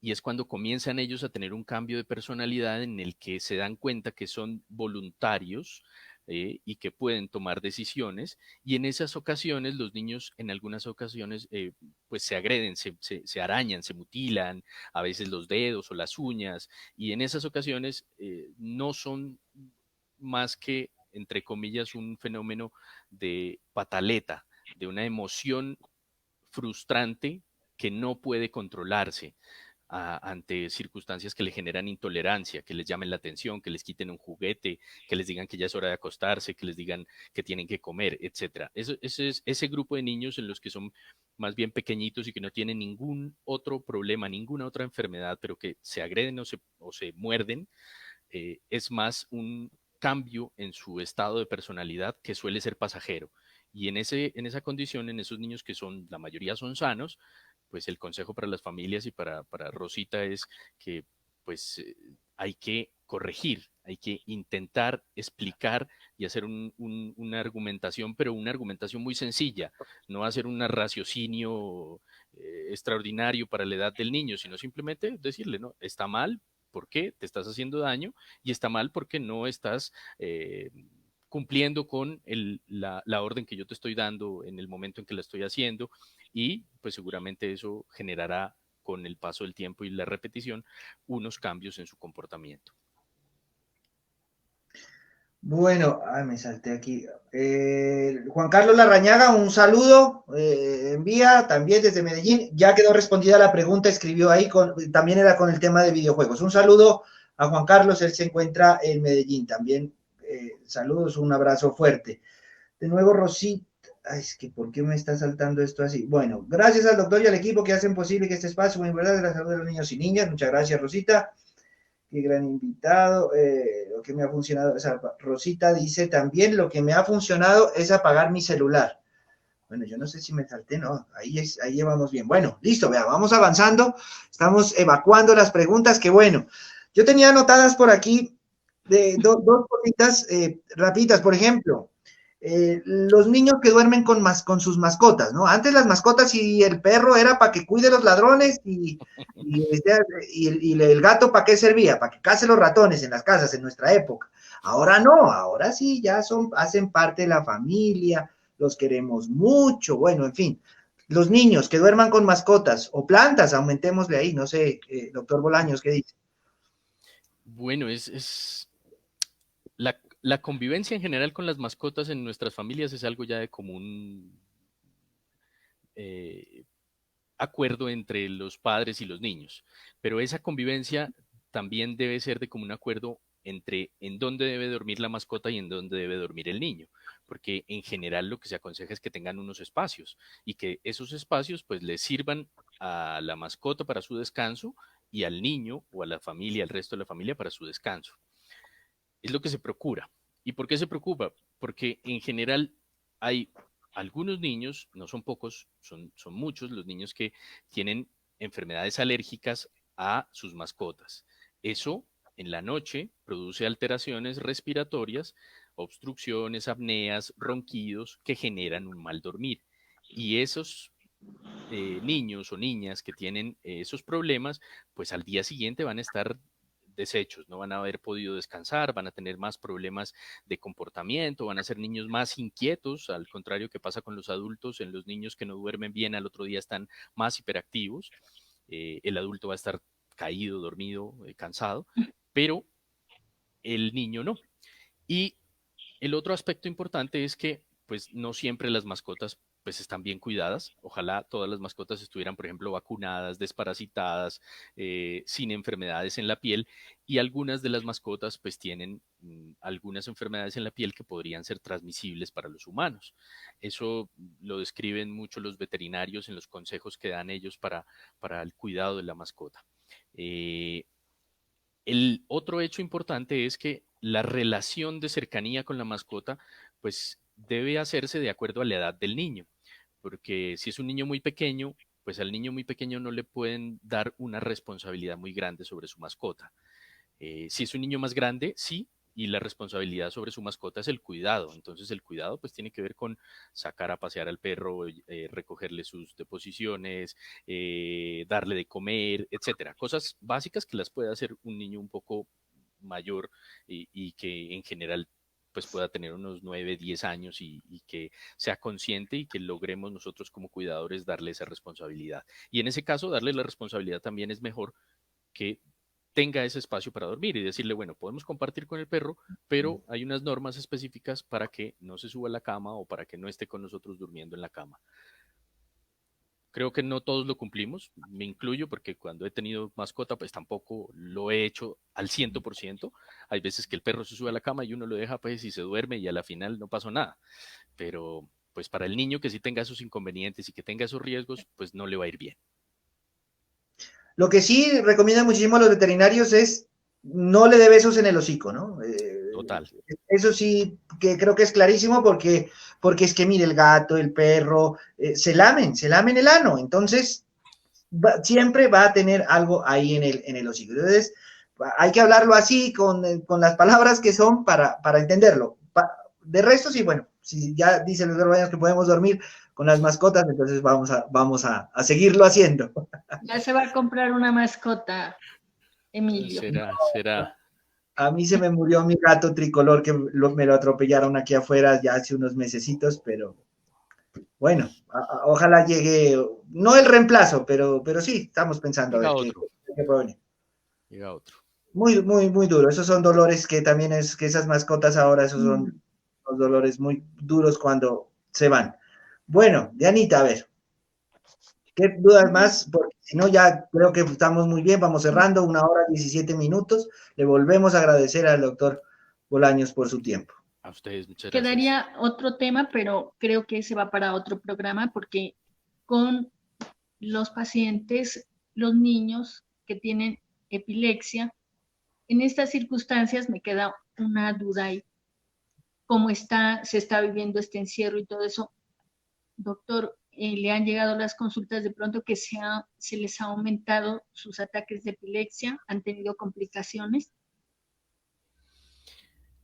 Y es cuando comienzan ellos a tener un cambio de personalidad en el que se dan cuenta que son voluntarios y que pueden tomar decisiones. Y en esas ocasiones, los niños en algunas ocasiones pues se agreden, se arañan, se mutilan, a veces los dedos o las uñas. Y en esas ocasiones no son más que, entre comillas, un fenómeno de pataleta, de una emoción frustrante que no puede controlarse ante circunstancias que le generan intolerancia, que les llamen la atención, que les quiten un juguete, que les digan que ya es hora de acostarse, que les digan que tienen que comer, etcétera. Ese es ese grupo de niños en los que son más bien pequeñitos y que no tienen ningún otro problema, ninguna otra enfermedad, pero que se agreden o se muerden, es más un cambio en su estado de personalidad que suele ser pasajero. Y en esa condición, en esos niños que son, la mayoría son sanos, pues el consejo para las familias y para Rosita es que pues hay que corregir, hay que intentar explicar y hacer una argumentación, pero una argumentación muy sencilla, no hacer un raciocinio extraordinario para la edad del niño, sino simplemente decirle, no, está mal, ¿por qué? Te estás haciendo daño y está mal porque no estás cumpliendo con la orden que yo te estoy dando en el momento en que la estoy haciendo y pues seguramente eso generará con el paso del tiempo y la repetición unos cambios en su comportamiento. Bueno, ay, me salté aquí. Juan Carlos Larrañaga, un saludo, envía también desde Medellín. Ya quedó respondida la pregunta, escribió ahí, también era con el tema de videojuegos. Un saludo a Juan Carlos, él se encuentra en Medellín también. Saludos, un abrazo fuerte. De nuevo, Rosita. Ay, es que ¿por qué me está saltando esto así? Bueno, gracias al doctor y al equipo que hacen posible que este espacio muy importante de la salud de los niños y niñas. Muchas gracias, Rosita. Qué gran invitado. Lo que me ha funcionado, o sea, Rosita dice también, lo que me ha funcionado es apagar mi celular. Bueno, yo no sé si me salté, no, ahí llevamos bien. Bueno, listo, vea, vamos avanzando. Estamos evacuando las preguntas, que bueno. Yo tenía anotadas por aquí dos cositas rapiditas. Por ejemplo, los niños que duermen con sus mascotas, ¿no? Antes las mascotas y el perro era para que cuide los ladrones y el gato para qué servía, para que case los ratones en las casas en nuestra época. Ahora no, ahora sí ya hacen parte de la familia, los queremos mucho, bueno, en fin. Los niños que duerman con mascotas o plantas, aumentémosle ahí, no sé, doctor Bolaños, ¿qué dice? Bueno, la convivencia en general con las mascotas en nuestras familias es algo ya de común eh, acuerdo entre los padres y los niños, pero esa convivencia también debe ser de común acuerdo entre en dónde debe dormir la mascota y en dónde debe dormir el niño, porque en general lo que se aconseja es que tengan unos espacios y que esos espacios pues les sirvan a la mascota para su descanso y al niño o a la familia, al resto de la familia para su descanso. Es lo que se procura. ¿Y por qué se preocupa? Porque en general hay algunos niños, no son pocos, son muchos los niños que tienen enfermedades alérgicas a sus mascotas. Eso en la noche produce alteraciones respiratorias, obstrucciones, apneas, ronquidos que generan un mal dormir. Y esos niños o niñas que tienen esos problemas, pues al día siguiente van a estar deshechos, no van a haber podido descansar, van a tener más problemas de comportamiento, van a ser niños más inquietos, al contrario que pasa con los adultos, en los niños que no duermen bien al otro día están más hiperactivos, el adulto va a estar caído, dormido, cansado, pero el niño no. Y el otro aspecto importante es que pues no siempre las mascotas pues están bien cuidadas. Ojalá todas las mascotas estuvieran, por ejemplo, vacunadas, desparasitadas, sin enfermedades en la piel. Y algunas de las mascotas pues tienen algunas enfermedades en la piel que podrían ser transmisibles para los humanos. Eso lo describen mucho los veterinarios en los consejos que dan ellos para el cuidado de la mascota. Eh, el otro hecho importante es que la relación de cercanía con la mascota, pues debe hacerse de acuerdo a la edad del niño, porque si es un niño muy pequeño, pues al niño muy pequeño no le pueden dar una responsabilidad muy grande sobre su mascota. Si es un niño más grande, sí, y la responsabilidad sobre su mascota es el cuidado. Entonces el cuidado pues tiene que ver con sacar a pasear al perro, recogerle sus deposiciones, darle de comer, etcétera. Cosas básicas que las puede hacer un niño un poco mayor y que en general pues pueda tener unos 9, 10 años y que sea consciente y que logremos nosotros como cuidadores darle esa responsabilidad. Y en ese caso, darle la responsabilidad también es mejor que tenga ese espacio para dormir y decirle, bueno, podemos compartir con el perro, pero hay unas normas específicas para que no se suba a la cama o para que no esté con nosotros durmiendo en la cama. Creo que no todos lo cumplimos, me incluyo porque cuando he tenido mascota, pues tampoco lo he hecho al 100%. Hay veces que el perro se sube a la cama y uno lo deja pues y se duerme y a la final no pasó nada. Pero pues para el niño que sí tenga esos inconvenientes y que tenga esos riesgos, pues no le va a ir bien. Lo que sí recomiendan muchísimo a los veterinarios es no le dé besos en el hocico, ¿no? Total. Eso sí, que creo que es clarísimo porque es que, mire, el gato, el perro, se lamen el ano, entonces siempre va a tener algo ahí en el hocico. Entonces, hay que hablarlo así, con las palabras que son para entenderlo. De resto, sí, bueno, si ya dicen los baños que podemos dormir con las mascotas, entonces vamos a seguirlo haciendo. Ya se va a comprar una mascota, Emilio. Será. A mí se me murió mi gato tricolor que me lo atropellaron aquí afuera ya hace unos mesecitos, pero bueno, ojalá llegue, no el reemplazo, pero sí, estamos pensando a Llega ver otro, qué puede venir. llega otro. Muy, muy, muy duro. Esos son dolores que también es que esas mascotas ahora, esos son los dolores muy duros cuando se van. Bueno, Dianita, a ver, ¿qué dudas más? Porque si no, ya creo que estamos muy bien, vamos cerrando, 1 hora 17 minutos. Le volvemos a agradecer al doctor Bolaños por su tiempo. A ustedes, muchas gracias. Quedaría otro tema, pero creo que se va para otro programa porque con los pacientes, los niños que tienen epilepsia, en estas circunstancias me queda una duda ahí. ¿Cómo se está viviendo este encierro y todo eso? Doctor, ¿le han llegado las consultas de pronto que se les ha aumentado sus ataques de epilepsia? ¿Han tenido complicaciones?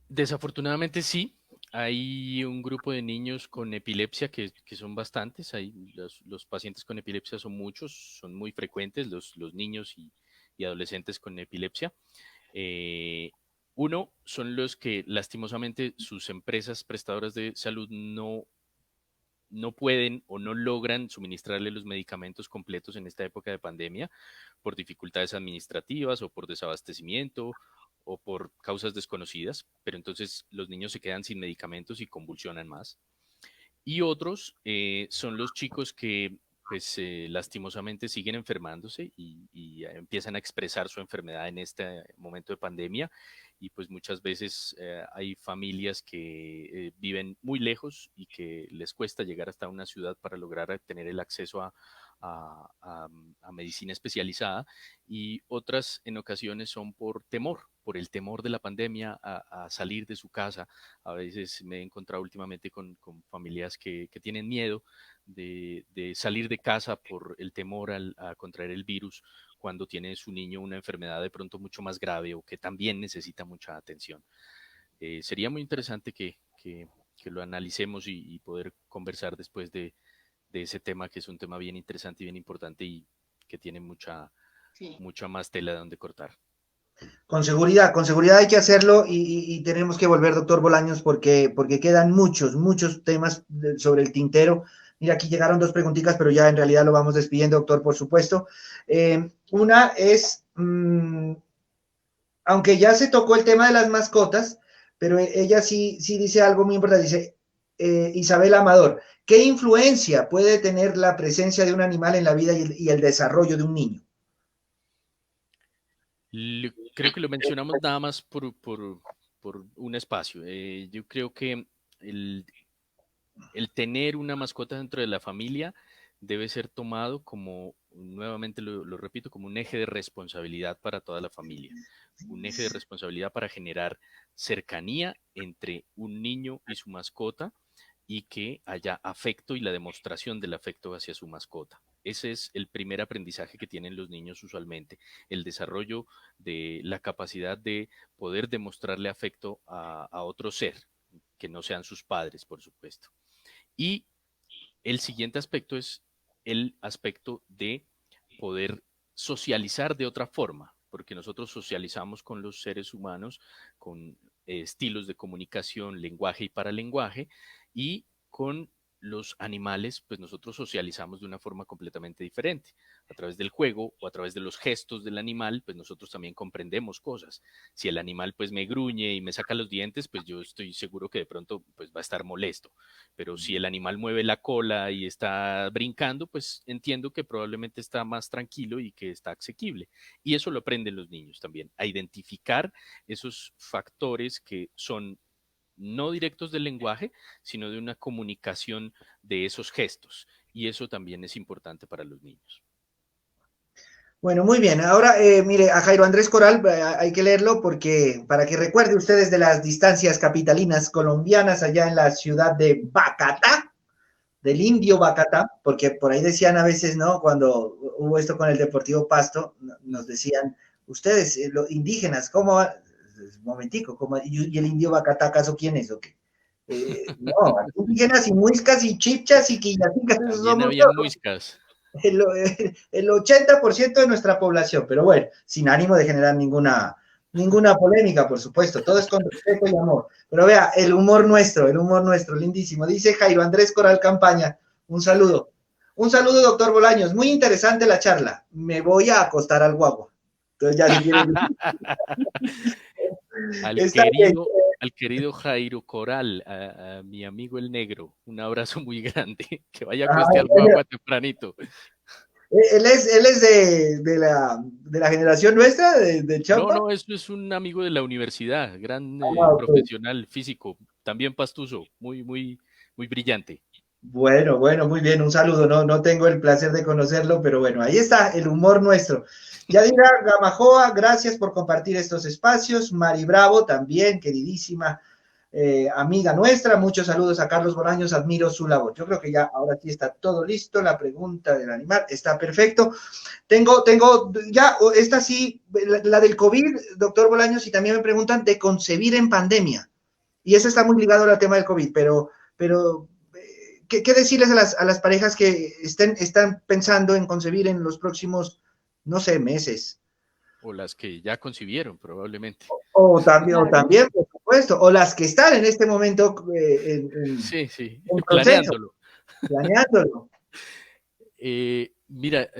Desafortunadamente sí, hay un grupo de niños con epilepsia que son bastantes, los pacientes con epilepsia son muchos, son muy frecuentes los niños y adolescentes con epilepsia. Eh, Uno son los que lastimosamente sus empresas prestadoras de salud no pueden o no logran suministrarle los medicamentos completos en esta época de pandemia por dificultades administrativas o por desabastecimiento o por causas desconocidas, pero entonces los niños se quedan sin medicamentos y convulsionan más. Y otros son los chicos que pues lastimosamente siguen enfermándose y empiezan a expresar su enfermedad en este momento de pandemia y pues muchas veces hay familias que viven muy lejos y que les cuesta llegar hasta una ciudad para lograr tener el acceso a medicina especializada y otras en ocasiones son por temor, por el temor de la pandemia a salir de su casa. A veces me he encontrado últimamente con familias que tienen miedo de salir de casa por el temor a contraer el virus cuando tiene su niño una enfermedad de pronto mucho más grave o que también necesita mucha atención. Sería muy interesante que lo analicemos y poder conversar después de ese tema, que es un tema bien interesante y bien importante y que tiene Sí. mucha más tela de donde cortar. Con seguridad hay que hacerlo y tenemos que volver, doctor Bolaños, porque quedan muchos temas sobre el tintero. Mira, aquí llegaron dos preguntitas, pero ya en realidad lo vamos despidiendo, doctor, por supuesto. Una es, aunque ya se tocó el tema de las mascotas, pero ella sí dice algo muy importante, dice Isabel Amador, ¿qué influencia puede tener la presencia de un animal en la vida y el desarrollo de un niño? Creo que lo mencionamos nada más por un espacio. Yo creo que el, el tener una mascota dentro de la familia debe ser tomado como, nuevamente lo repito, como un eje de responsabilidad para toda la familia, un eje de responsabilidad para generar cercanía entre un niño y su mascota y que haya afecto y la demostración del afecto hacia su mascota. Ese es el primer aprendizaje que tienen los niños usualmente, el desarrollo de la capacidad de poder demostrarle afecto a otro ser, que no sean sus padres, por supuesto. Y el siguiente aspecto es el aspecto de poder socializar de otra forma, porque nosotros socializamos con los seres humanos, con estilos de comunicación, lenguaje y paralenguaje, y con los animales, pues nosotros socializamos de una forma completamente diferente. A través del juego o a través de los gestos del animal, pues nosotros también comprendemos cosas. Si el animal pues me gruñe y me saca los dientes, pues yo estoy seguro que de pronto pues va a estar molesto. Pero si el animal mueve la cola y está brincando, pues entiendo que probablemente está más tranquilo y que está asequible. Y eso lo aprenden los niños también, a identificar esos factores que son no directos del lenguaje, sino de una comunicación de esos gestos. Y eso también es importante para los niños. Bueno, muy bien. Ahora, mire, a Jairo Andrés Coral hay que leerlo porque para que recuerde ustedes de las distancias capitalinas colombianas allá en la ciudad de Bacatá, del indio Bacatá, porque por ahí decían a veces, ¿no? Cuando hubo esto con el Deportivo Pasto, nos decían, ustedes, los indígenas, ¿cómo va? Momentico, ¿cómo? ¿Y el indio Bacatá, acaso quién es o qué? No, indígenas y muiscas y chipchas y quillacicas, esos También somos habían todos muiscas. el, el 80% de nuestra población, pero bueno, sin ánimo de generar ninguna polémica, por supuesto, todo es con respeto y amor. Pero vea, el humor nuestro, lindísimo. Dice Jairo Andrés Coral Campaña, un saludo. Un saludo, doctor Bolaños, muy interesante la charla. Me voy a acostar al guagua. Entonces ya si quieren... al Está bien. querido, al querido Jairo Coral, a mi amigo el negro, un abrazo muy grande, que vaya a cueste al Ay, guagua tempranito. él es de la generación nuestra, de No, Champa. no, eso es un amigo de la universidad, gran Ah, ok. profesional físico, también pastuso, muy brillante. Bueno, muy bien, un saludo. No tengo el placer de conocerlo, pero bueno, ahí está el humor nuestro. Yadira Gamajoa, gracias por compartir estos espacios. Mari Bravo, también, queridísima amiga nuestra. Muchos saludos a Carlos Bolaños, admiro su labor. Yo creo que ya ahora sí está todo listo. La pregunta del animal está perfecto. Tengo ya, esta sí, la del COVID, doctor Bolaños, y también me preguntan de concebir en pandemia. Y eso está muy ligado al tema del COVID, pero ¿qué decirles a las parejas que están pensando en concebir en los próximos, no sé, meses? O las que ya concibieron, probablemente. O Claro. también, por supuesto, o las que están en este momento Sí, sí, en proceso, planeándolo. planeándolo. Mira,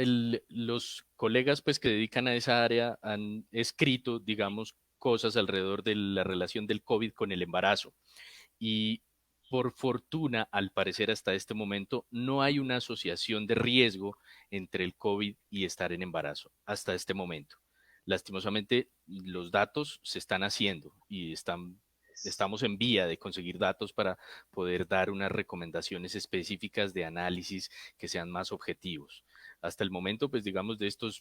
los colegas pues que dedican a esa área han escrito, digamos, cosas alrededor de la relación del COVID con el embarazo. Y por fortuna, al parecer hasta este momento, no hay una asociación de riesgo entre el COVID y estar en embarazo, hasta este momento. Lastimosamente, los datos se están haciendo y estamos en vía de conseguir datos para poder dar unas recomendaciones específicas de análisis que sean más objetivos. Hasta el momento, pues digamos, de estos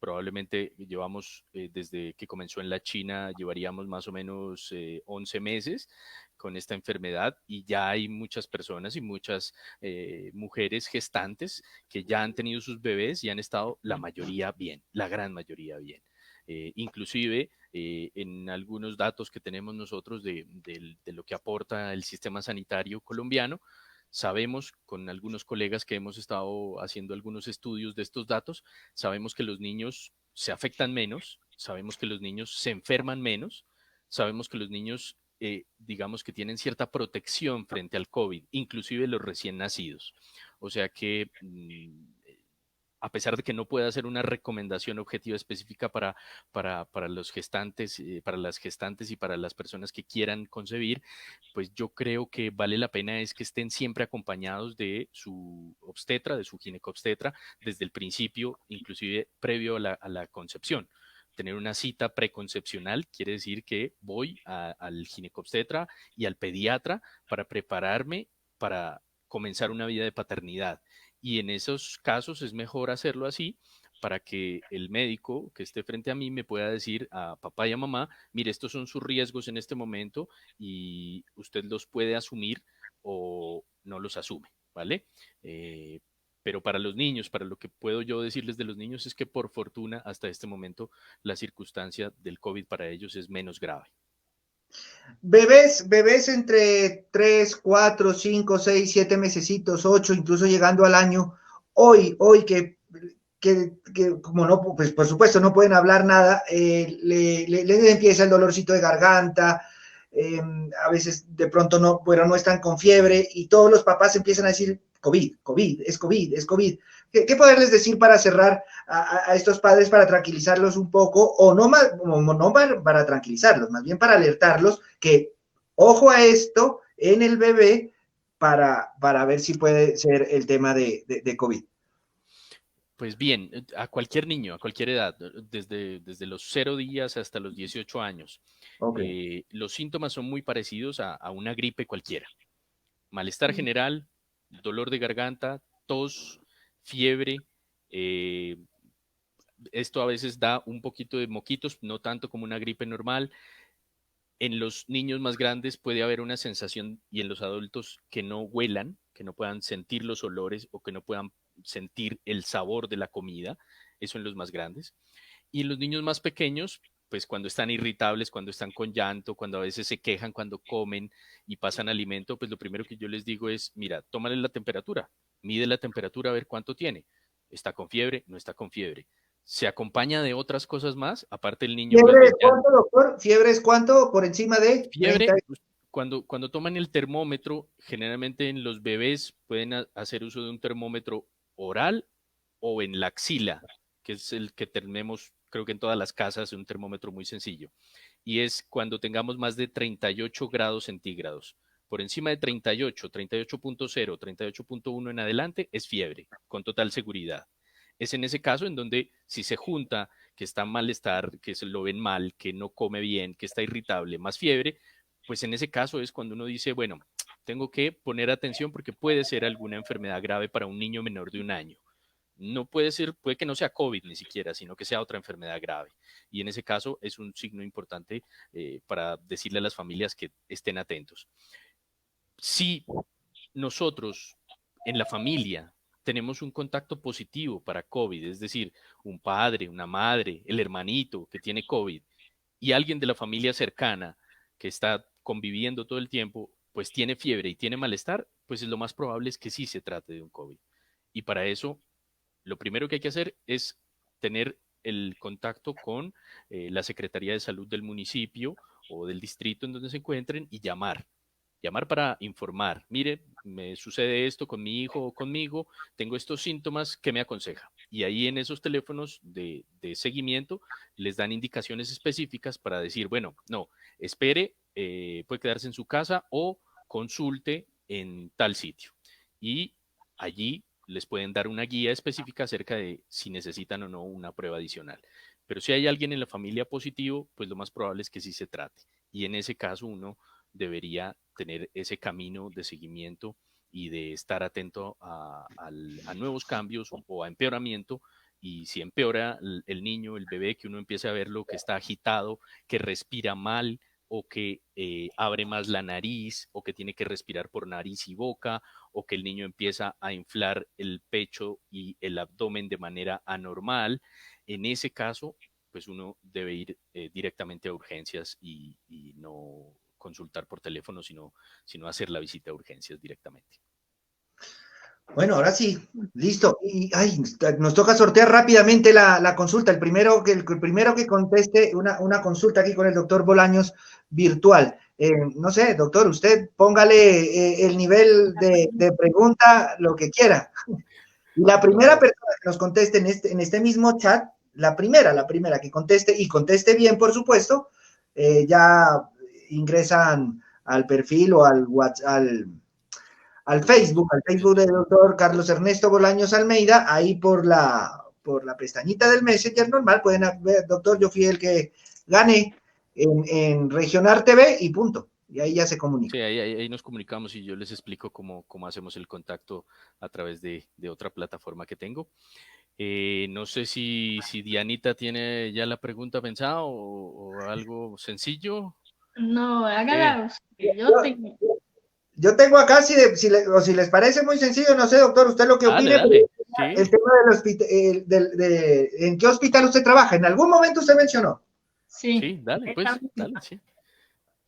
probablemente llevamos, desde que comenzó en la China, llevaríamos más o menos 11 meses con esta enfermedad y ya hay muchas personas y muchas mujeres gestantes que ya han tenido sus bebés y han estado la mayoría bien, la gran mayoría bien. Inclusive en algunos datos que tenemos nosotros de lo que aporta el sistema sanitario colombiano, sabemos con algunos colegas que hemos estado haciendo algunos estudios de estos datos, sabemos que los niños se afectan menos, sabemos que los niños se enferman menos, sabemos que los niños, digamos que tienen cierta protección frente al COVID, inclusive los recién nacidos. O sea que a pesar de que no pueda hacer una recomendación objetiva específica para los gestantes, para las gestantes y para las personas que quieran concebir, pues yo creo que vale la pena es que estén siempre acompañados de su obstetra, de su ginecobstetra, desde el principio, inclusive previo a la concepción. Tener una cita preconcepcional quiere decir que voy al ginecobstetra y al pediatra para prepararme para comenzar una vida de paternidad. Y en esos casos es mejor hacerlo así para que el médico que esté frente a mí me pueda decir a papá y a mamá, mire, estos son sus riesgos en este momento y usted los puede asumir o no los asume, ¿vale? Pero para los niños, para lo que puedo yo decirles de los niños es que por fortuna hasta este momento la circunstancia del COVID para ellos es menos grave. Bebés entre 3, 4, 5, 6, 7 mesecitos, 8, incluso llegando al año, hoy que como no, pues por supuesto no pueden hablar nada, les empieza el dolorcito de garganta, a veces de pronto no, bueno, no están con fiebre y todos los papás empiezan a decir COVID, COVID, es COVID, es COVID. ¿Qué poderles decir para cerrar a estos padres para tranquilizarlos un poco o no, no para tranquilizarlos, más bien para alertarlos que ojo a esto en el bebé para ver si puede ser el tema de COVID? Pues bien, a cualquier niño, a cualquier edad, desde los 0 días hasta los 18 años, Okay. los síntomas son muy parecidos a una gripe cualquiera. Malestar general, dolor de garganta, tos, fiebre. eh, Esto a veces da un poquito de moquitos, no tanto como una gripe normal. En los niños más grandes puede haber una sensación y en los adultos que no huelan, que no puedan sentir los olores o que no puedan sentir el sabor de la comida. Eso en los más grandes. Y en los niños más pequeños, pues cuando están irritables, cuando están con llanto, cuando a veces se quejan cuando comen y pasan alimento, pues lo primero que yo les digo es, mira, tómale la temperatura, mide la temperatura a ver cuánto tiene. ¿Está con fiebre? ¿No está con fiebre? ¿Se acompaña de otras cosas más? Aparte el niño, pues ¿Fiebre de es ya cuánto, doctor? ¿Fiebre es cuánto? ¿Por encima de 30? fiebre, pues, cuando toman el termómetro, generalmente en los bebés pueden hacer uso de un termómetro oral o en la axila, que es el que tenemos, creo que en todas las casas, un termómetro muy sencillo. Y es cuando tengamos más de 38 grados centígrados. Por encima de 38, 38.0, 38.1 en adelante es fiebre, con total seguridad. Es en ese caso en donde si se junta que está en malestar, que se lo ven mal, que no come bien, que está irritable, más fiebre, pues en ese caso es cuando uno dice, bueno, tengo que poner atención porque puede ser alguna enfermedad grave para un niño menor de 1 año. No puede ser, puede que no sea COVID ni siquiera, sino que sea otra enfermedad grave. Y en ese caso es un signo importante para decirle a las familias que estén atentos. Si nosotros en la familia tenemos un contacto positivo para COVID, es decir, un padre, una madre, el hermanito que tiene COVID y alguien de la familia cercana que está conviviendo todo el tiempo, pues tiene fiebre y tiene malestar, pues es lo más probable es que sí se trate de un COVID. Y para eso, lo primero que hay que hacer es tener el contacto con la Secretaría de Salud del municipio o del distrito en donde se encuentren y llamar para informar, mire, me sucede esto con mi hijo o conmigo, tengo estos síntomas, ¿qué me aconseja? Y ahí en esos teléfonos de seguimiento les dan indicaciones específicas para decir, bueno, no, espere, puede quedarse en su casa o consulte en tal sitio. Y allí les pueden dar una guía específica acerca de si necesitan o no una prueba adicional. Pero si hay alguien en la familia positivo, pues lo más probable es que sí se trate. Y en ese caso uno debería tener ese camino de seguimiento y de estar atento a nuevos cambios o a empeoramiento y si empeora el niño, el bebé, que uno empiece a verlo que está agitado, que respira mal o que abre más la nariz o que tiene que respirar por nariz y boca o que el niño empieza a inflar el pecho y el abdomen de manera anormal, en ese caso, pues uno debe ir directamente a urgencias y no consultar por teléfono, sino hacer la visita a urgencias directamente. Bueno, ahora sí, listo. Y ay, nos toca sortear rápidamente la consulta. El primero que conteste una consulta aquí con el doctor Bolaños virtual. No sé, doctor, usted póngale el nivel de pregunta, lo que quiera. Y la primera persona que nos conteste en este mismo chat, la primera que conteste y conteste bien, por supuesto, ya ingresan al perfil o al Facebook del doctor Carlos Ernesto Bolaños Almeida, ahí por la pestañita del Messenger normal, pueden ver, doctor, yo fui el que gané en Regionar TV y punto. Y ahí ya se Sí, comunica. ahí nos comunicamos y yo les explico cómo hacemos el contacto a través de otra plataforma que tengo. No sé si Dianita tiene ya la pregunta pensada o algo sencillo. No, Eh, hágala usted. Yo Yo, tengo. yo tengo acá, si les parece muy sencillo, no sé, doctor, usted lo que Dale, opine, pero dale. Sí, el tema del hospital, ¿en qué hospital usted trabaja? En algún momento usted mencionó. Sí, sí, dale, esta pues, dale, misma. sí.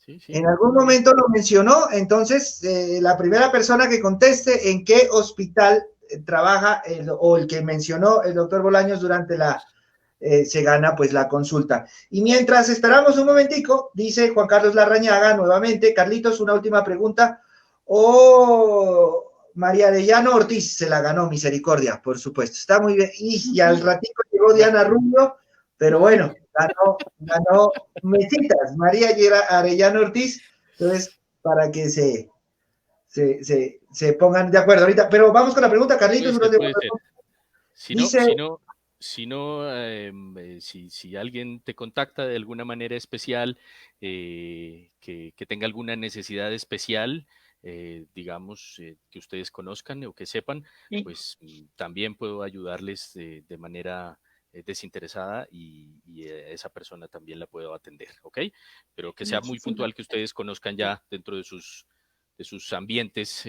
Sí, sí, En algún muy bien. momento lo mencionó, entonces la primera persona que conteste en qué hospital trabaja o el que mencionó el doctor Bolaños durante se gana pues la consulta. Y mientras esperamos un momentico, dice Juan Carlos Larrañaga nuevamente, Carlitos, una última pregunta. María Arellano Ortiz se la ganó, misericordia, por supuesto. Está muy bien. Y al ratito llegó Bueno, Diana Rubio, pero bueno, ganó mesitas, María Arellano Ortiz. Entonces, para que se pongan de acuerdo ahorita. Pero vamos con la pregunta, puede Carlitos. ser, puede ser. Si no, Dice, si no, si alguien te contacta de alguna manera especial, que tenga alguna necesidad especial, digamos, que ustedes conozcan o que sepan, Sí, pues también puedo ayudarles de manera desinteresada y esa persona también la puedo atender, ¿ok? Pero que sea muy muchísimas puntual, que ustedes conozcan ya dentro de sus ambientes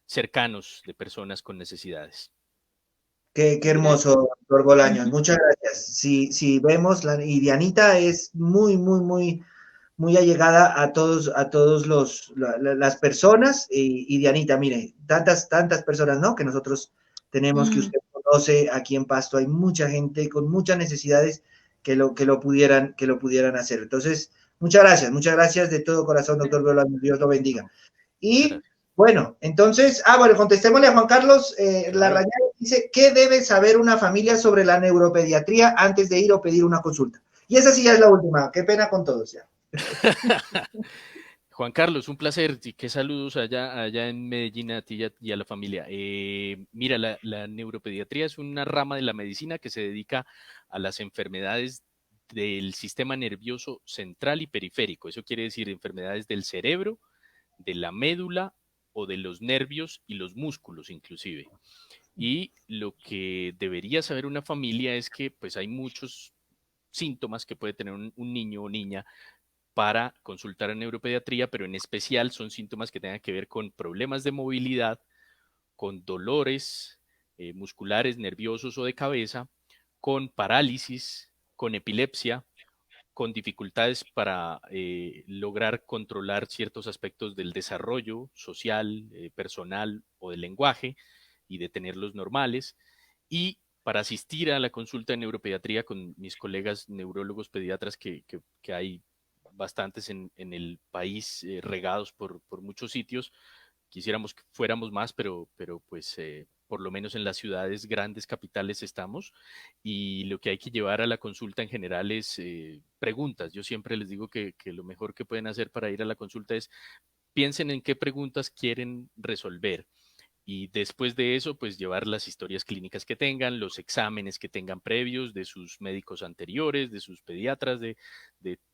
cercanos de personas con necesidades. qué hermoso, doctor Bolaños. Muchas gracias. Si vemos, y Dianita es muy, muy, muy, muy allegada a todos las personas. Y Dianita, mire, tantas personas, ¿no? Que nosotros tenemos, que gracias. usted conoce aquí en Pasto. Hay mucha gente con muchas necesidades que lo pudieran hacer. Entonces, muchas gracias de todo corazón, doctor Bolaños. Dios lo bendiga. No, muchas Y gracias. bueno, entonces, bueno, contestémosle a Juan Carlos Claro. Larrañaga. Dice, ¿qué debe saber una familia sobre la neuropediatría antes de ir o pedir una consulta? Y esa sí ya es la última. Qué pena con todos ya. Juan Carlos, un placer y qué saludos allá en Medellín a ti y a la familia. Mira, la neuropediatría es una rama de la medicina que se dedica a las enfermedades del sistema nervioso central y periférico. Eso quiere decir enfermedades del cerebro, de la médula o de los nervios y los músculos inclusive. Y lo que debería saber una familia es que pues hay muchos síntomas que puede tener un niño o niña para consultar a neuropediatría, pero en especial son síntomas que tengan que ver con problemas de movilidad, con dolores musculares, nerviosos o de cabeza, con parálisis, con epilepsia, con dificultades para lograr controlar ciertos aspectos del desarrollo social, personal o del lenguaje y de tenerlos normales. Y para asistir a la consulta de neuropediatría con mis colegas neurólogos pediatras, que hay bastantes en el país, regados por muchos sitios. Quisiéramos que fuéramos más, pero pues por lo menos en las ciudades grandes, capitales estamos. Y lo que hay que llevar a la consulta en general es preguntas. Yo siempre les digo que lo mejor que pueden hacer para ir a la consulta es piensen en qué preguntas quieren resolver y después de eso, pues llevar las historias clínicas que tengan, los exámenes que tengan previos de sus médicos anteriores, de sus pediatras, de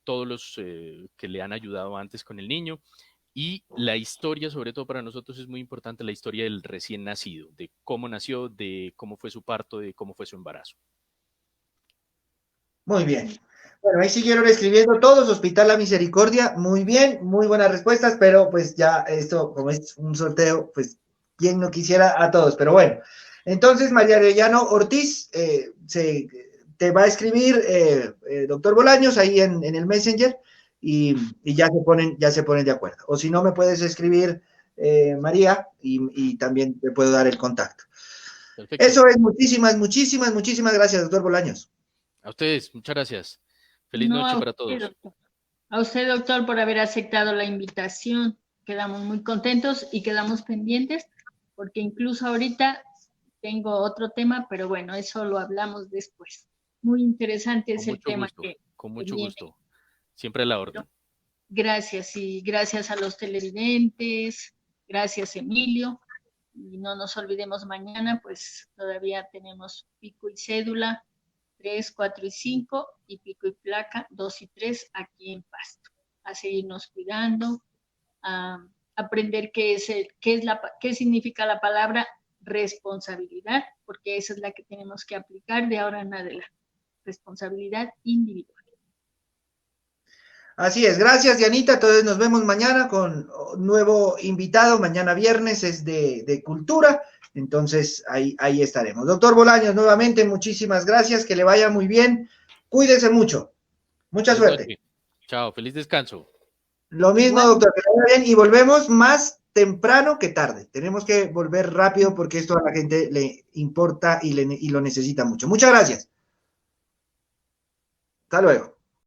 todos los que le han ayudado antes con el niño Y la historia, sobre todo para nosotros, es muy importante, la historia del recién nacido, de cómo nació, de cómo fue su parto, de cómo fue su embarazo. Muy bien. Bueno, ahí siguieron escribiendo todos, Hospital La Misericordia, muy bien, muy buenas respuestas, pero pues ya esto, como es un sorteo, pues quién no quisiera a todos, pero bueno. Entonces, María Arellano Ortiz te va a escribir doctor Bolaños ahí en el Messenger y ya se ponen de acuerdo. O si no, me puedes escribir María y también te puedo dar el contacto. Perfecto. Eso es, muchísimas gracias, doctor Bolaños. A ustedes, muchas gracias. Feliz noche para todos. Doctor. A usted, doctor, por haber aceptado la invitación. Quedamos muy contentos y quedamos pendientes, porque incluso ahorita tengo otro tema, pero bueno, eso lo hablamos después. Muy interesante es el tema con mucho gusto. Siempre a la orden. Gracias, y gracias a los televidentes, gracias Emilio, y no nos olvidemos mañana, pues todavía tenemos pico y cédula 3, 4 y 5 y pico y placa 2 y 3 aquí en Pasto. A seguirnos cuidando, a aprender qué significa la palabra responsabilidad, porque esa es la que tenemos que aplicar de ahora en adelante. Responsabilidad individual. Así es, gracias Dianita, entonces nos vemos mañana con un nuevo invitado, mañana viernes es de cultura, entonces ahí estaremos. Doctor Bolaños, nuevamente muchísimas gracias, que le vaya muy bien, cuídese mucho, mucha suerte. Noche. Chao, feliz descanso. Lo mismo, doctor, que le vaya bien y volvemos más temprano que tarde, tenemos que volver rápido porque esto a la gente le importa y lo necesita mucho. Muchas gracias. Hasta luego.